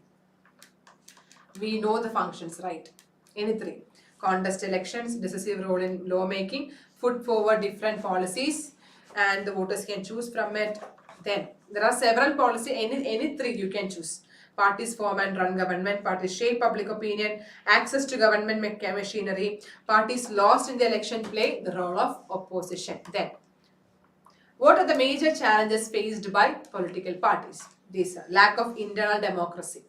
We know the functions, right? Any 3. Contest elections, decisive role in lawmaking, put forward different policies, and the voters can choose from it. Then there are several policy, any 3 you can choose. Parties form and run government, parties shape public opinion, access to government machinery, parties lost in the election play the role of opposition. Then what are the major challenges faced by political parties? These are lack of internal democracy,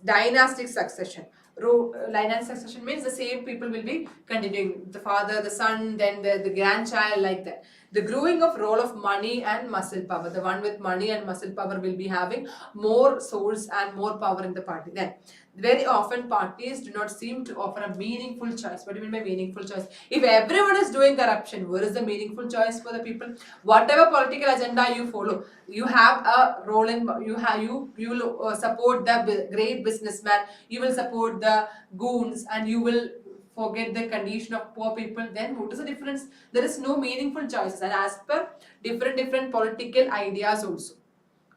dynastic succession. Dynastic succession means the same people will be continuing, the father, the son, then the grandchild, like that. The growing of role of money and muscle power. The one with money and muscle power will be having more source and more power in the party. Then very often parties do not seem to offer a meaningful choice. What do you mean by meaningful choice? If everyone is doing corruption, where is the meaningful choice for the people? Whatever political agenda you follow, you have a role in, you will support the great businessman, you will support the goons, and you will forget the condition of poor people. Then what is the difference? There is no meaningful choices, and as per different political ideas also.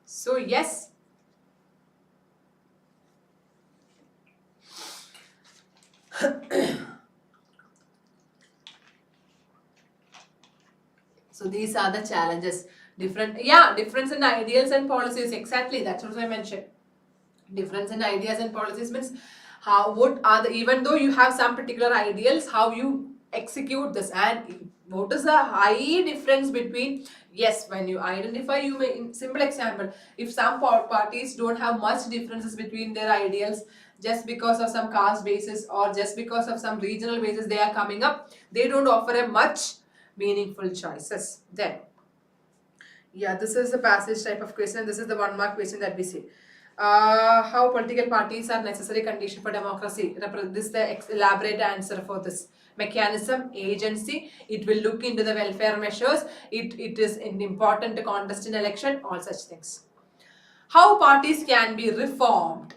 So yes, so these are the challenges. Difference in ideals and policies. Exactly, that's what I mentioned. Difference in ideas and policies means even though you have some particular ideals, how you execute this, and what is the high difference between, yes, when you identify, you may, in simple example, if some parties don't have much differences between their ideals, just because of some caste basis or just because of some regional basis they are coming up, they don't offer a much meaningful choices. Then this is the passage type of question. This is the 1 mark question that we see. How political parties are necessary condition for democracy. This is the elaborate answer for this. Mechanism, agency, it will look into the welfare measures, it is important to contest in election, all such things. How parties can be reformed.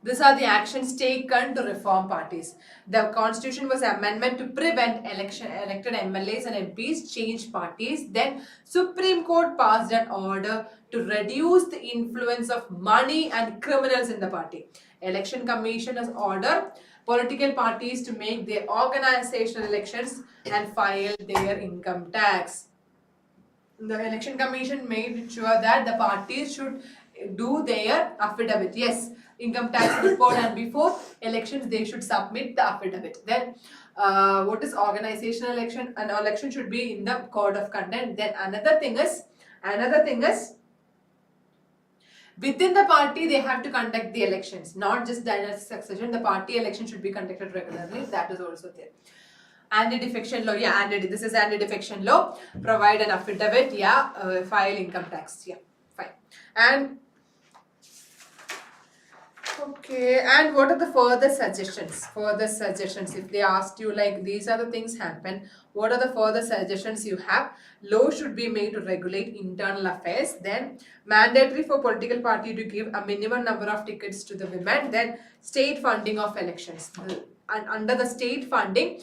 These are the actions taken to reform parties. The constitution was amendment to prevent elected MLAs and MPs change parties. Then Supreme Court passed an order to reduce the influence of money and criminals in the party. Election Commission has ordered political parties to make their organizational elections and file their income tax. The Election Commission made sure that the parties should do their affidavit. Yes, income tax report, and before elections they should submit the affidavit. Then what is organizational election? An election should be in the code of conduct. Then another thing is within the party they have to conduct the elections, not just dynastic succession. The party election should be conducted regularly. That is also there. Anti-defection law, this is anti-defection law. Provide an affidavit, file income tax, fine. And okay, and what are the further suggestions? If they asked you like these are the things happen, what are the further suggestions you have? Law should be made to regulate internal affairs. Then mandatory for political party to give a minimum number of tickets to the women. Then state funding of elections. And under the state funding,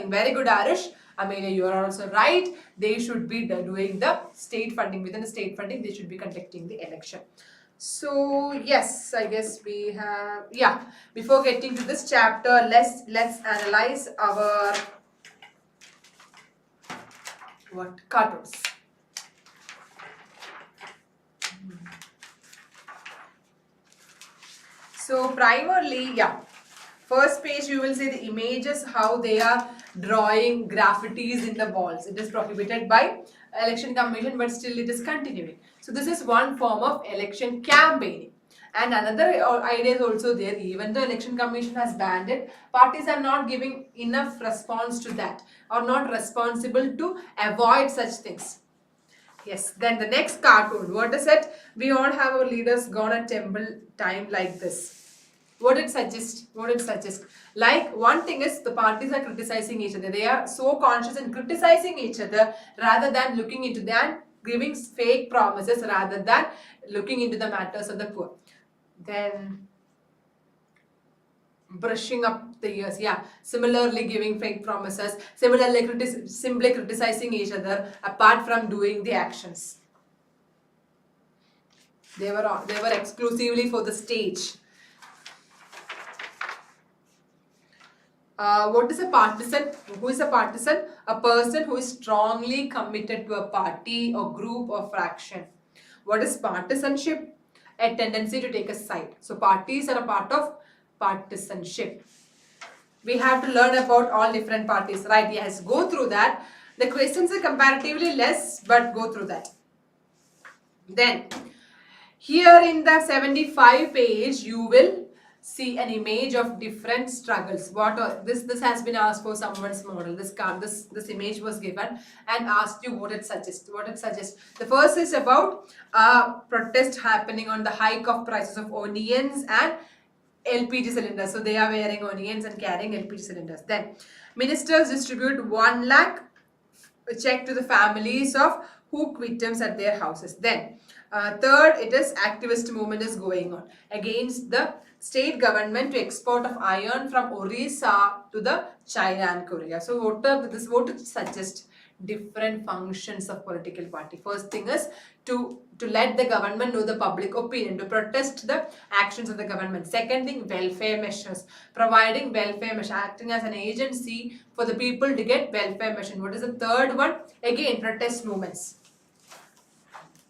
very good Arish, Amelia, you are also right. They should be doing the state funding. Within the state funding, they should be conducting the election. So yes, I guess we have, before getting to this chapter, let's analyze our cartoons. So primarily, first page you will see the images, how they are drawing graffitis in the walls. It is prohibited by Election Commission, but still it is continuing. So this is one form of election campaigning. And another idea is also there. Even though Election Commission has banned it, parties are not giving enough response to that, or not responsible to avoid such things. Yes, then the next cartoon, what is it? We all have our leaders gone at temple time like this. What it suggests? What it suggests? Like, one thing is the parties are criticizing each other. They are so conscious in criticizing each other rather than looking into that, giving fake promises rather than looking into the matters of the poor. Then brushing up the years, yeah, similarly giving fake promises, similarly simply criticizing each other apart from doing the actions. They were exclusively for the stage. What is a partisan? Who is a partisan? A person who is strongly committed to a party or group or fraction. What is partisanship? A tendency to take a side. So parties are a part of partisanship. We have to learn about all different parties, right? Yes, go through that. The questions are comparatively less, but go through that. Then, here in the 75 page, you will see an image of different struggles. This has been asked for someone's model. This image was given and asked you what it suggests. What it suggests. The first is about a protest happening on the hike of prices of onions and LPG cylinders. So they are wearing onions and carrying LPG cylinders. Then ministers distribute 1 lakh check to the families of who victims at their houses. Then third, it is activist movement is going on against the state government to export of iron from Orissa to the China and Korea. So what it suggests? Different functions of political party. First thing is to let the government know the public opinion, to protest the actions of the government. Second thing, welfare measures, providing welfare measures, acting as an agency for the people to get welfare measures. What is the third one? Again, protest movements,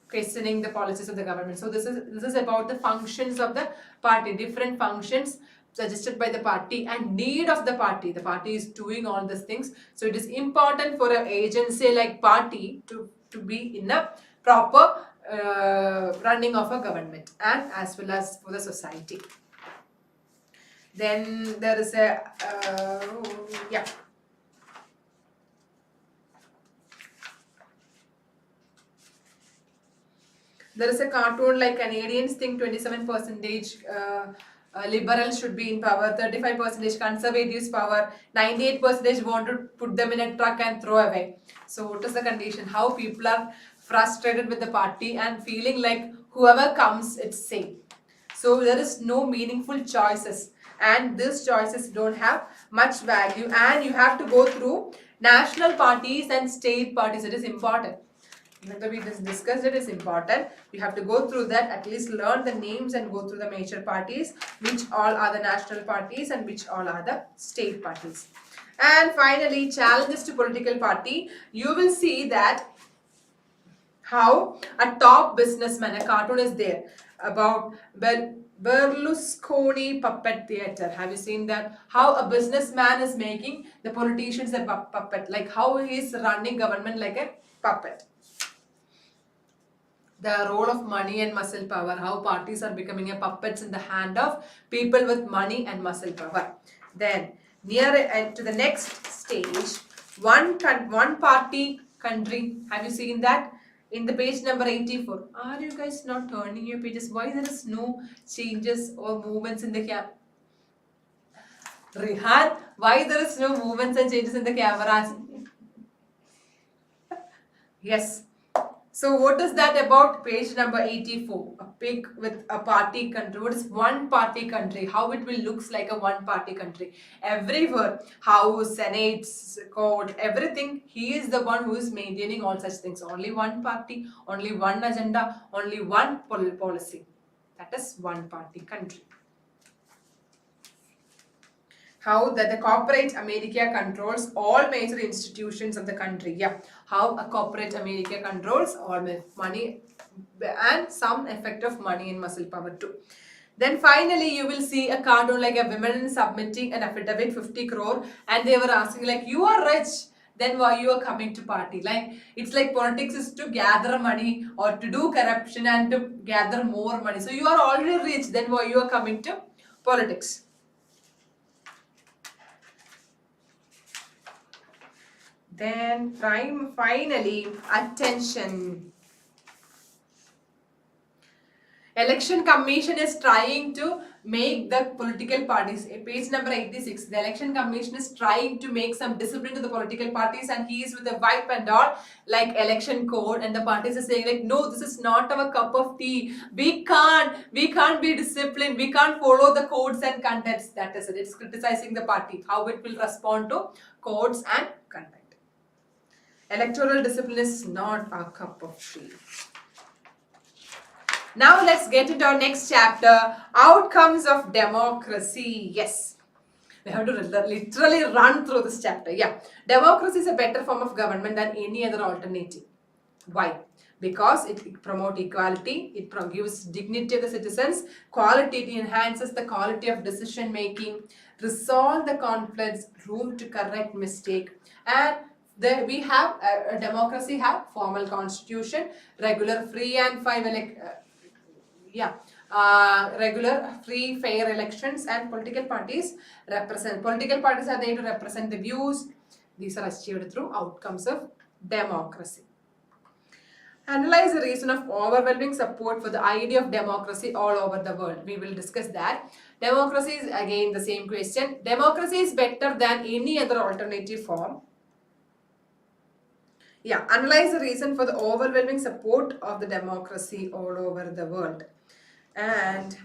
questioning the policies of the government. So this is about the functions of the party, different functions suggested by the party and need of the party. The party is doing all these things. So it is important for an agency like party to be in a proper running of a government and as well as for the society. Then there is a yeah. There is a cartoon like Canadians think 27% liberals should be in power, 35% conservatives power, 98% want to put them in a truck and throw away. So what is the condition? How people are frustrated with the party and feeling like whoever comes, it's same. So there is no meaningful choices and these choices don't have much value and you have to go through national parties and state parties. It is important. Even though we just discussed it, is important. You have to go through that, at least learn the names and go through the major parties, which all are the national parties and which all are the state parties. And finally, challenges to political party. You will see that how a top businessman, a cartoon is there about Berlusconi puppet theater. Have you seen that? How a businessman is making the politicians a puppet, like how he is running government like a puppet. The role of money and muscle power, how parties are becoming a puppets in the hand of people with money and muscle power. Then near to the next stage, one party country. Have you seen that? In the page number 84. Are you guys not turning your pages? Why there is no changes or movements in the camera? Rihan, why there is no movements and changes in the cameras? Yes. So what is that about page number 84? A pic with a party country. What is one party country? How it will looks like a one party country. Everywhere, house, senate, court, everything. He is the one who is maintaining all such things. Only one party, only one agenda, only one policy. That is one party country. How that the corporate America controls all major institutions of the country. Yeah, how a corporate America controls all money and some effect of money and muscle power too. Then finally you will see a cartoon like a woman submitting an affidavit 50 crore and they were asking like, you are rich, then why you are coming to party? Like it's like politics is to gather money or to do corruption and to gather more money. So you are already rich, then why you are coming to politics? Then finally, attention. Election Commission is trying to make the political parties, page number 86, the Election Commission is trying to make some discipline to the political parties, and he is with a wipe and all, like election code, and the parties are saying like, no, this is not our cup of tea, we can't be disciplined, we can't follow the codes and contents. That is it. It's criticizing the party, how it will respond to codes and content. Electoral discipline is not our cup of tea. Now let's get into our next chapter, outcomes of democracy. Yes, we have to literally run through this chapter. Yeah, democracy is a better form of government than any other alternative. Why? Because it promotes equality, it gives dignity to the citizens, quality, it enhances the quality of decision making, resolve the conflicts, room to correct mistake, and we have a democracy have formal constitution, regular free and regular free fair elections, and political parties are there to represent the views. These are achieved through outcomes of democracy. Analyze the reason of overwhelming support for the idea of democracy all over the world. We will discuss that. Democracy is again the same question. Democracy is better than any other alternative form. Yeah, analyze the reason for the overwhelming support of the democracy all over the world. And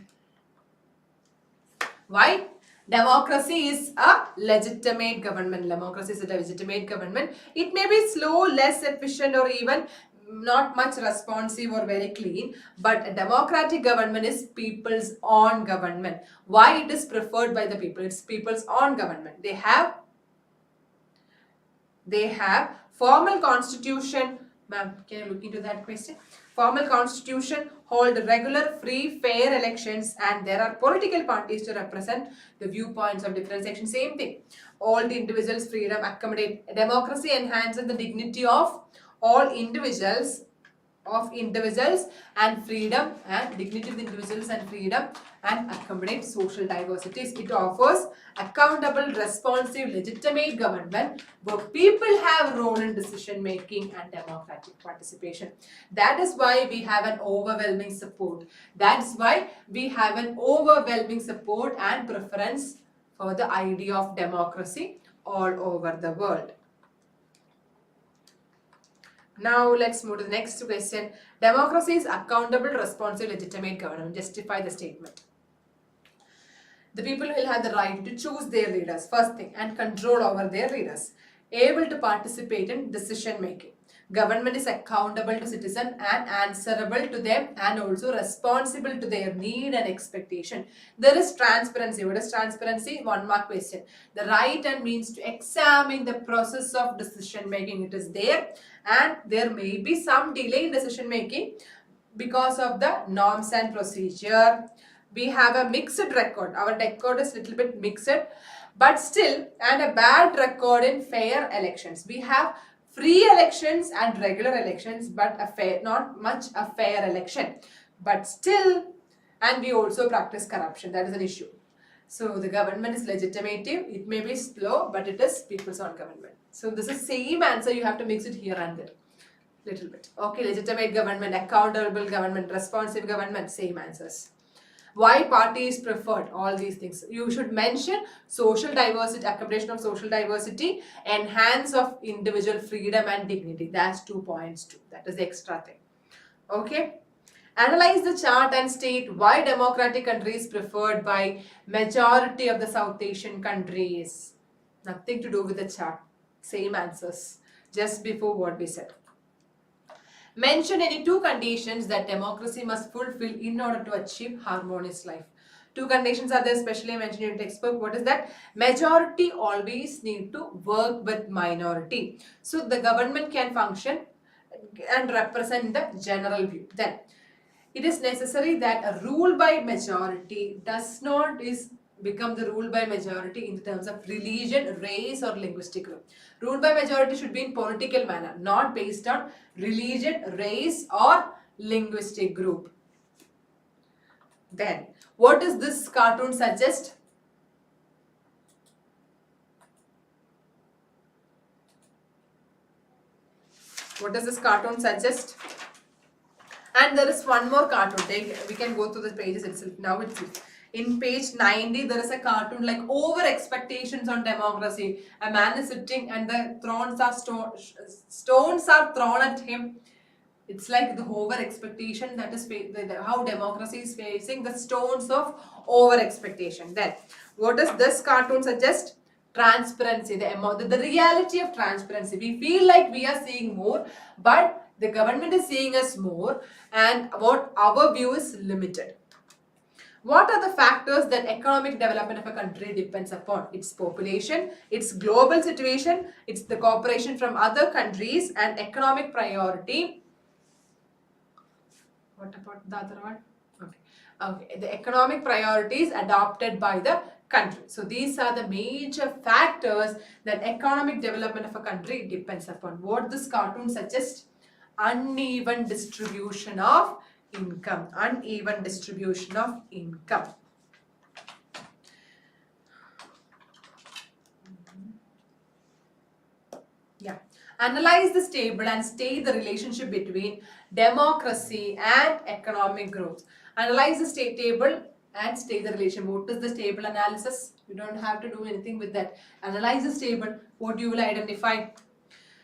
why? Democracy is a legitimate government. Democracy is a legitimate government. It may be slow, less efficient, or even not much responsive or very clean, but a democratic government is people's own government. Why it is preferred by the people? It's people's own government. They have formal constitution. Ma'am, can you look into that question? Formal constitution, hold regular free fair elections, and there are political parties to represent the viewpoints of different sections. Same thing. All the individuals' freedom, accommodate. Democracy enhances the dignity of all individuals and freedom, and dignity of the individuals and freedom, and accommodate social diversities. It offers accountable, responsive, legitimate government where people have role in decision making and democratic participation. That is why we have an overwhelming support. That's why we have an overwhelming support and preference for the idea of democracy all over the world. Now let's move to the next question. Democracy is accountable, responsive, legitimate government. Justify the statement. The people will have the right to choose their leaders, first thing, and control over their leaders. Able to participate in decision making. Government is accountable to citizens and answerable to them, and also responsible to their need and expectation. There is transparency. What is transparency? 1 mark question. The right and means to examine the process of decision making. It is there, and there may be some delay in decision making because of the norms and procedure. We have a mixed record. Our record is little bit mixed, but still, and a bad record in fair elections. We have free elections and regular elections, but not much a fair election. But still, and we also practice corruption. That is an issue. So the government is legitimative. It may be slow, but it is people's own government. So this is same answer. You have to mix it here and there. Little bit. Okay, legitimate government, accountable government, responsive government, same answers. Why party is preferred? All these things. You should mention social diversity, accommodation of social diversity, enhance of individual freedom and dignity. That's 2 points too. That is the extra thing. Okay. Analyze the chart and state why democratic countries preferred by majority of the South Asian countries. Nothing to do with the chart. Same answers. Just before what we said. Mention any 2 conditions that democracy must fulfill in order to achieve harmonious life. 2 conditions are there, especially mentioned in textbook. What is that? Majority always need to work with minority. So the government can function and represent the general view. Then it is necessary that a rule by majority does not become the rule by majority in terms of religion, race, or linguistic group. Rule by majority should be in political manner, not based on religion, race, or linguistic group. Then, what does this cartoon suggest? What does this cartoon suggest? And there is one more cartoon. We can go through the pages itself. Now it's in page 90. There is a cartoon like over expectations on democracy. A man is sitting and the stones are thrown at him. It's like the over expectation, that is how democracy is facing the stones of over expectation. Then, what does this cartoon suggest? Transparency, the reality of transparency. We feel like we are seeing more, but the government is seeing us more, and what our view is limited. What are the factors that economic development of a country depends upon? Its population, its global situation, it's the cooperation from other countries, and economic priority. What about the other one? Okay. The economic priorities adopted by the country. So these are the major factors that economic development of a country depends upon. What this cartoon suggests? Uneven distribution of income. Uneven distribution of income. Yeah. Analyze this table and state the relationship between democracy and economic growth. Analyze this table and state the relation. What is this table analysis? You don't have to do anything with that. Analyze this table. What you will identify?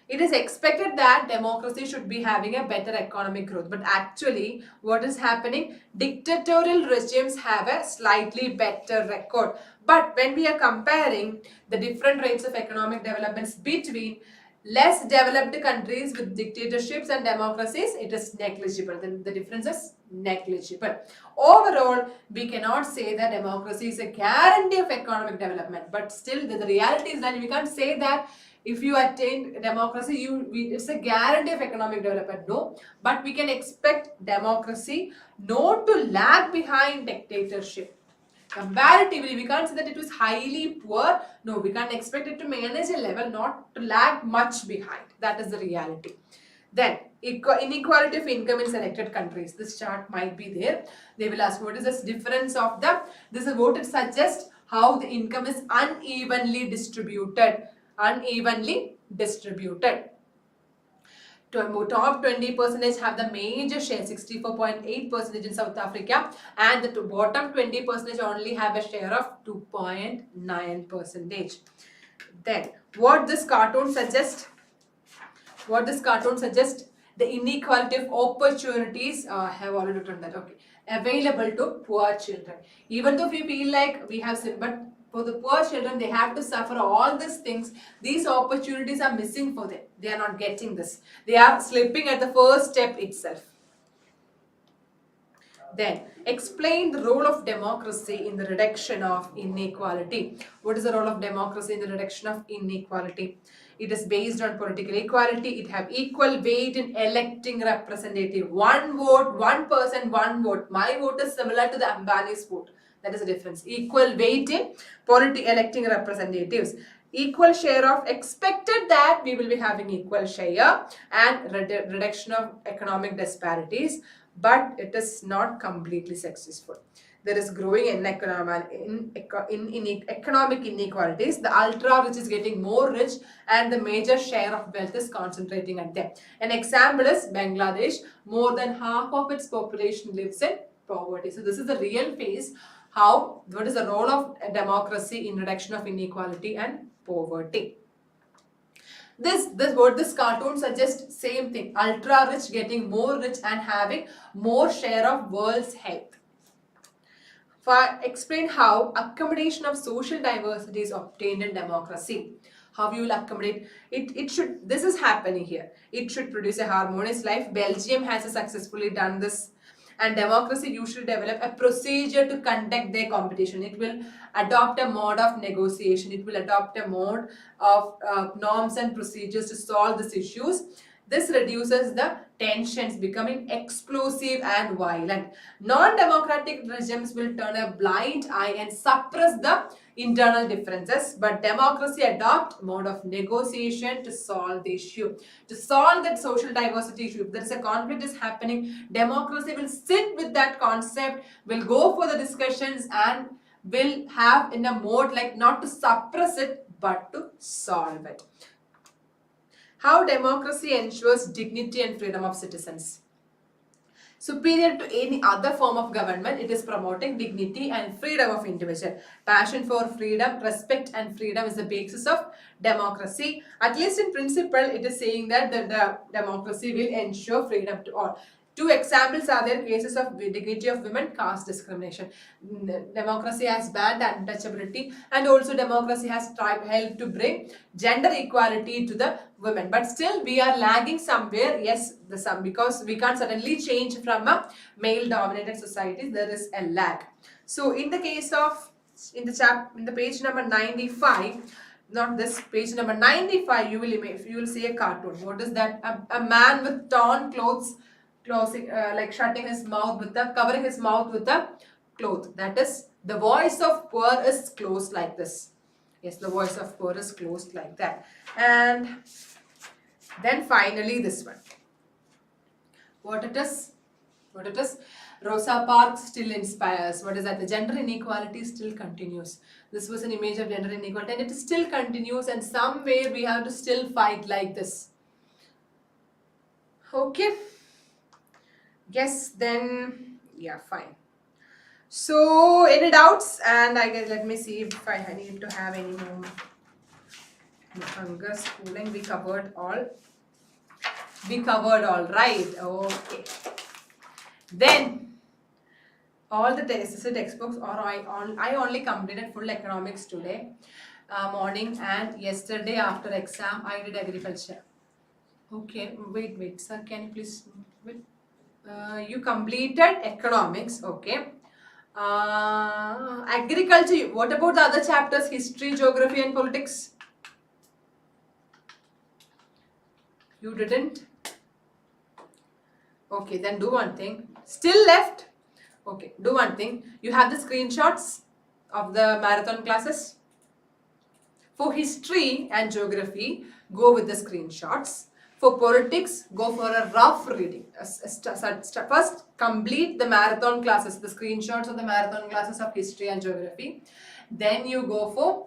It is expected that democracy should be having a better economic growth. But actually, what is happening? Dictatorial regimes have a slightly better record. But when we are comparing the different rates of economic developments between less developed countries with dictatorships and democracies, it is negligible. The difference is negligible. Overall, we cannot say that democracy is a guarantee of economic development. But still, the reality is that we can't say that if you attain democracy, it's a guarantee of economic development. No, but we can expect democracy not to lag behind dictatorship. Comparatively, we can't say that it was highly poor. No, we can't expect it to manage a level, not to lag much behind. That is the reality. Then, inequality of income in selected countries. This chart might be there. They will ask what is this difference of this is what it suggests, how the income is unevenly distributed. Unevenly distributed. Top 20% have the major share, 64.8% in South Africa, and the bottom 20% only have a share of 2.9%. Then, what this cartoon suggests? What this cartoon suggests? The inequality of opportunities. I have already written that. Okay, available to poor children. Even though we feel like we have, but for the poor children, they have to suffer all these things. These opportunities are missing for them. They are not getting this. They are slipping at the first step itself. Then, explain the role of democracy in the reduction of inequality. What is the role of democracy in the reduction of inequality? It is based on political equality. It have equal weight in electing representative. One vote, one person, one vote. My vote is similar to the Ambani's vote. That is the difference. Equal weight in electing representatives. Equal share of, expected that we will be having equal share, and reduction of economic disparities, but it is not completely successful. There is growing in economic inequalities. The ultra rich is getting more rich, and the major share of wealth is concentrating at them. An example is Bangladesh. More than half of its population lives in poverty. So this is the real phase. What is the role of democracy in reduction of inequality and poverty? What this cartoon suggests, same thing. Ultra rich getting more rich and having more share of world's health. Explain how accommodation of social diversity is obtained in democracy. How you will accommodate it should, this is happening here. It should produce a harmonious life. Belgium has successfully done this. And democracy usually develop a procedure to conduct their competition. It will adopt a mode of negotiation. It will adopt a mode of norms and procedures to solve these issues. This reduces the tensions, becoming explosive and violent. Non-democratic regimes will turn a blind eye and suppress the internal differences, but democracy adopt mode of negotiation to solve the issue, to solve that social diversity issue. If there is a conflict is happening, democracy will sit with that concept, will go for the discussions, and will have in a mode like not to suppress it but to solve it. How democracy ensures dignity and freedom of citizens. Superior to any other form of government, it is promoting dignity and freedom of individual. Passion for freedom, respect and freedom is the basis of democracy. At least in principle, it is saying that the democracy will ensure freedom to all. Two examples are there: cases of dignity of women, caste discrimination. Democracy has banned untouchability, and also democracy has helped to bring gender equality to the women. But still, we are lagging somewhere. Yes, the some, because we can't suddenly change from a male-dominated society. There is a lag. So, in the case of in the page number 95. Not this page number 95, you will see a cartoon. What is that? A man with torn clothes, closing like shutting his mouth with the covering his mouth with the cloth. That is, the voice of poor is closed like this. Yes, the voice of poor is closed like that. And then finally this one. What it is? Rosa Parks still inspires. What is that? The gender inequality still continues. This was an image of gender inequality, and it still continues, and somewhere we have to still fight like this. Okay. Yes, then yeah, fine. So any doubts? And I guess let me see if I need to have any more. Hunger, schooling, we covered all. Right? Okay. Then all the textbooks, or I only completed full economics today morning, and yesterday after exam I did agriculture. Okay, wait, sir, can you please wait? You completed economics, okay. Agriculture, what about the other chapters, history, geography and politics? You didn't? Okay, then do one thing. Still left? Okay, do one thing. You have the screenshots of the marathon classes. For history and geography, go with the screenshots. For politics, go for a rough reading. First, complete the marathon classes, the screenshots of the marathon classes of history and geography. Then you go for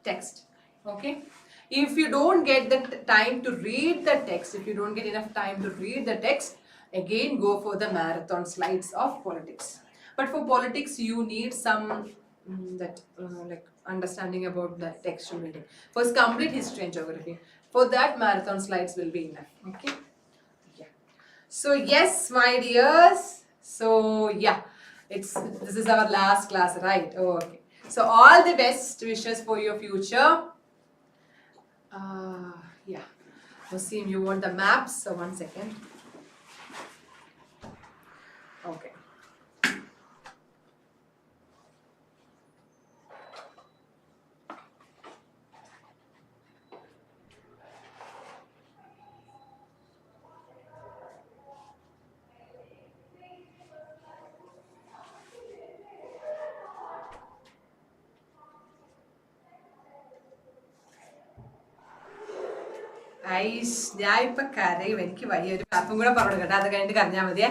text. Okay. If you don't get the time to read the text, if you don't get enough time to read the text, again go for the marathon slides of politics. But for politics, you need some like understanding about the textual reading. First, complete history and geography. For that, marathon slides will be enough. Okay. Yeah. So yes, my dears. So yeah, this is our last class, right? Oh, okay. So all the best wishes for your future. Yeah. Wasim, you want the maps? So 1 second. Okay. ഞാൻ ഇപ്പൊ കരയും, എനിക്ക് വലിയൊരു മാപ്പും കൂടെ പറഞ്ഞു കേട്ടോ, അത് കഴിഞ്ഞിട്ട് കരഞ്ഞാൽ മതിയേ.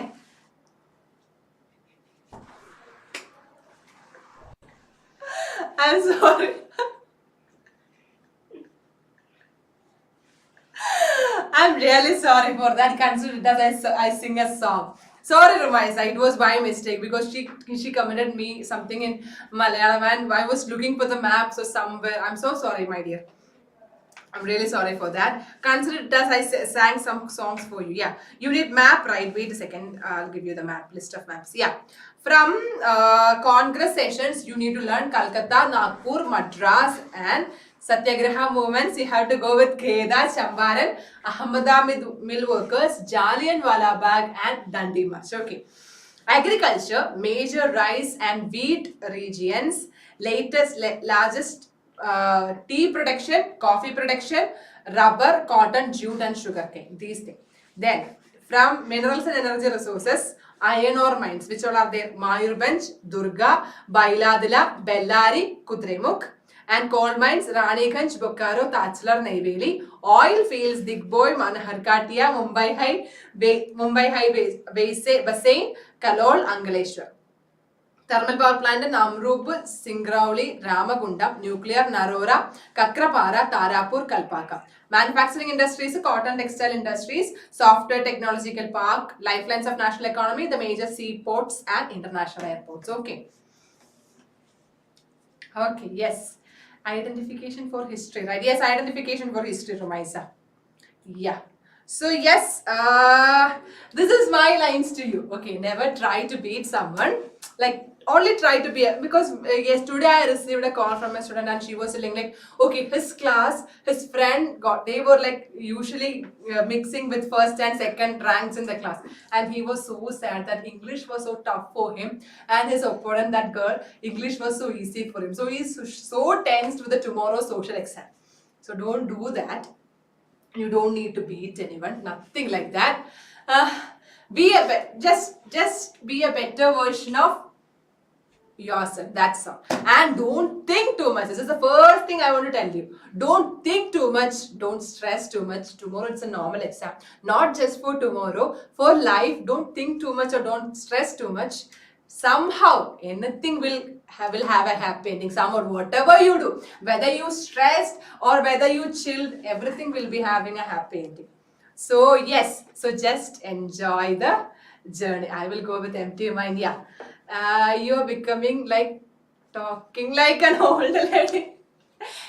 I'm sorry. I'm really sorry for that. Consider it as I sing a song. Sorry, Rumaisa, it was my mistake because she commented me something in Malayalam and I was looking for the maps or somewhere. I'm so sorry, my dear. I'm really sorry for that. Consider it as I sang some songs for you. Yeah, you need map, right? Wait a second. I'll give you the list of maps. Yeah. From Congress sessions, you need to learn Calcutta, Nagpur, Madras and Satyagraha movements. You have to go with Kheda, Champaran, Ahmedabad mill workers, Jallianwala Bagh and Dandi March. Okay. Agriculture, major rice and wheat regions, largest tea production, coffee production, rubber, cotton, jute and sugarcane. These things. Then from minerals and energy resources, iron ore mines, which all are there: Mayurbhanj, Durga, Bailadila, Bellary, Kudremukh. And coal mines: Raniganj, Bokaro, Tachlar, Neyveli. Oil fields: Digboy, Manaharkatia, Mumbai High Basin, Kalol, Angaleshwar. Thermal power plant Namrup, Singrauli, Ramagundam, nuclear Narora, Kakrapara, Tarapur, Kalpaka. Manufacturing industries, cotton textile industries, software technological park, lifelines of national economy, the major seaports and international airports. Okay. Okay, yes. Identification for history, right? Yes, identification for history, Romaisa. Yeah. So yes, this is my lines to you. Okay, never try to beat someone. Like only try to be because yesterday I received a call from a student and she was telling like, okay, his class, his friend got they were like usually mixing with first and second ranks in the class, and he was so sad that English was so tough for him, and his opponent, that girl, English was so easy for him. So he's so tensed with the tomorrow's social exam. So don't do that. You don't need to beat anyone, nothing like that. Be a just be a better version of yourself, that's all. And don't think too much. This is the first thing I want to tell you. Don't think too much, don't stress too much. Tomorrow it's a normal exam, not just for tomorrow, for life. Don't think too much or don't stress too much. Somehow anything will have a happy ending. Somehow whatever you do, whether you stressed or whether you chilled, everything will be having a happy ending. So yes, so just enjoy the journey. I will go with empty mind. Yeah, you're becoming like talking like an old lady.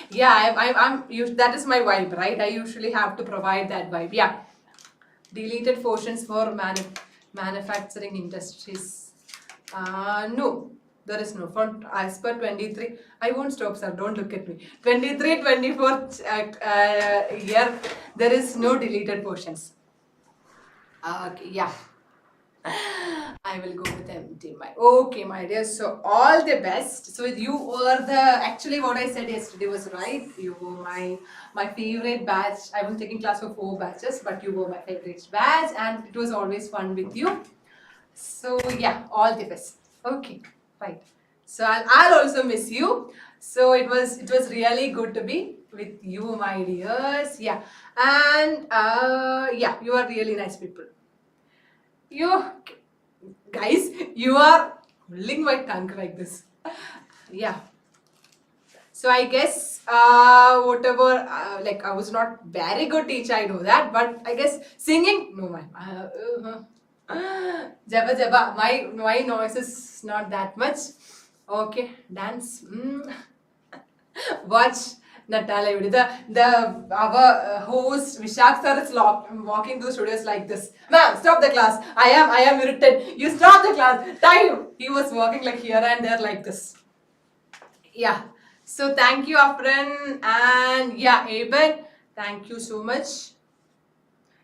Yeah, that is my vibe, right? I usually have to provide that vibe. Yeah, deleted portions for manufacturing industries. No, there is no. From as per 23, I won't stop, sir. Don't look at me. 23, 24 year, there is no deleted portions. Okay, yeah. I will go with empty mind. Okay, my dear. So all the best. So you were the actually what I said yesterday was right. You were my favorite batch. I was taking class for 4 batches, but you were my favorite batch, and it was always fun with you. So yeah, all the best. Okay, right. So I'll also miss you. So it was really good to be with you, my dears. Yeah, and yeah, you are really nice people. You guys, you are holding my tongue like this. Yeah. So I guess whatever, like I was not very good teacher, I know that, but I guess singing, no man. Jabba jabba, my noise is not that much. Okay, dance. Watch Natalia. The our host Vishak sir is walking through studios like this. Ma'am, stop the class. I am irritated. You stop the class. Time. He was walking like here and there like this. Yeah. So thank you, Afran, and yeah, Eben. Thank you so much.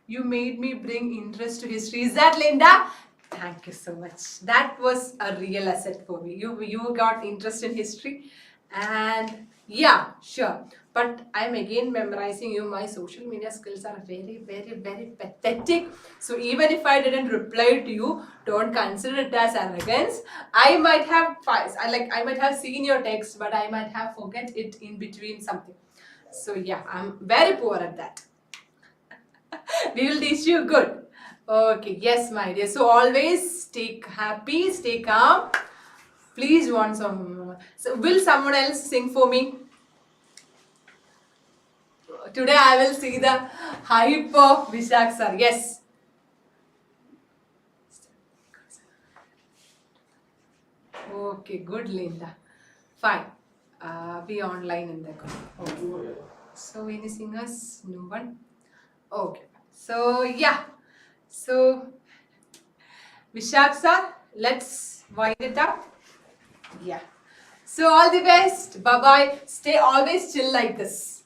You made me bring interest to history. Is that Linda? Thank you so much. That was a real asset for me. You got interest in history, and yeah, sure. But I'm again memorizing you. My social media skills are very, very, very pathetic. So even if I didn't reply to you, don't consider it as arrogance. I might have seen your text, but I might have forget it in between something. So yeah, I'm very poor at that. We will teach you good. Okay, yes, my dear. So always stay happy, stay calm. Please want some. So will someone else sing for me? Today I will see the hype of Vishak sir. Yes. Okay, good, Linda. Fine. Be online in the group. Okay. So any singers? No one. Okay. So yeah. So Vishak sir, let's wind it up. Yeah. So all the best. Bye bye. Stay always chill like this.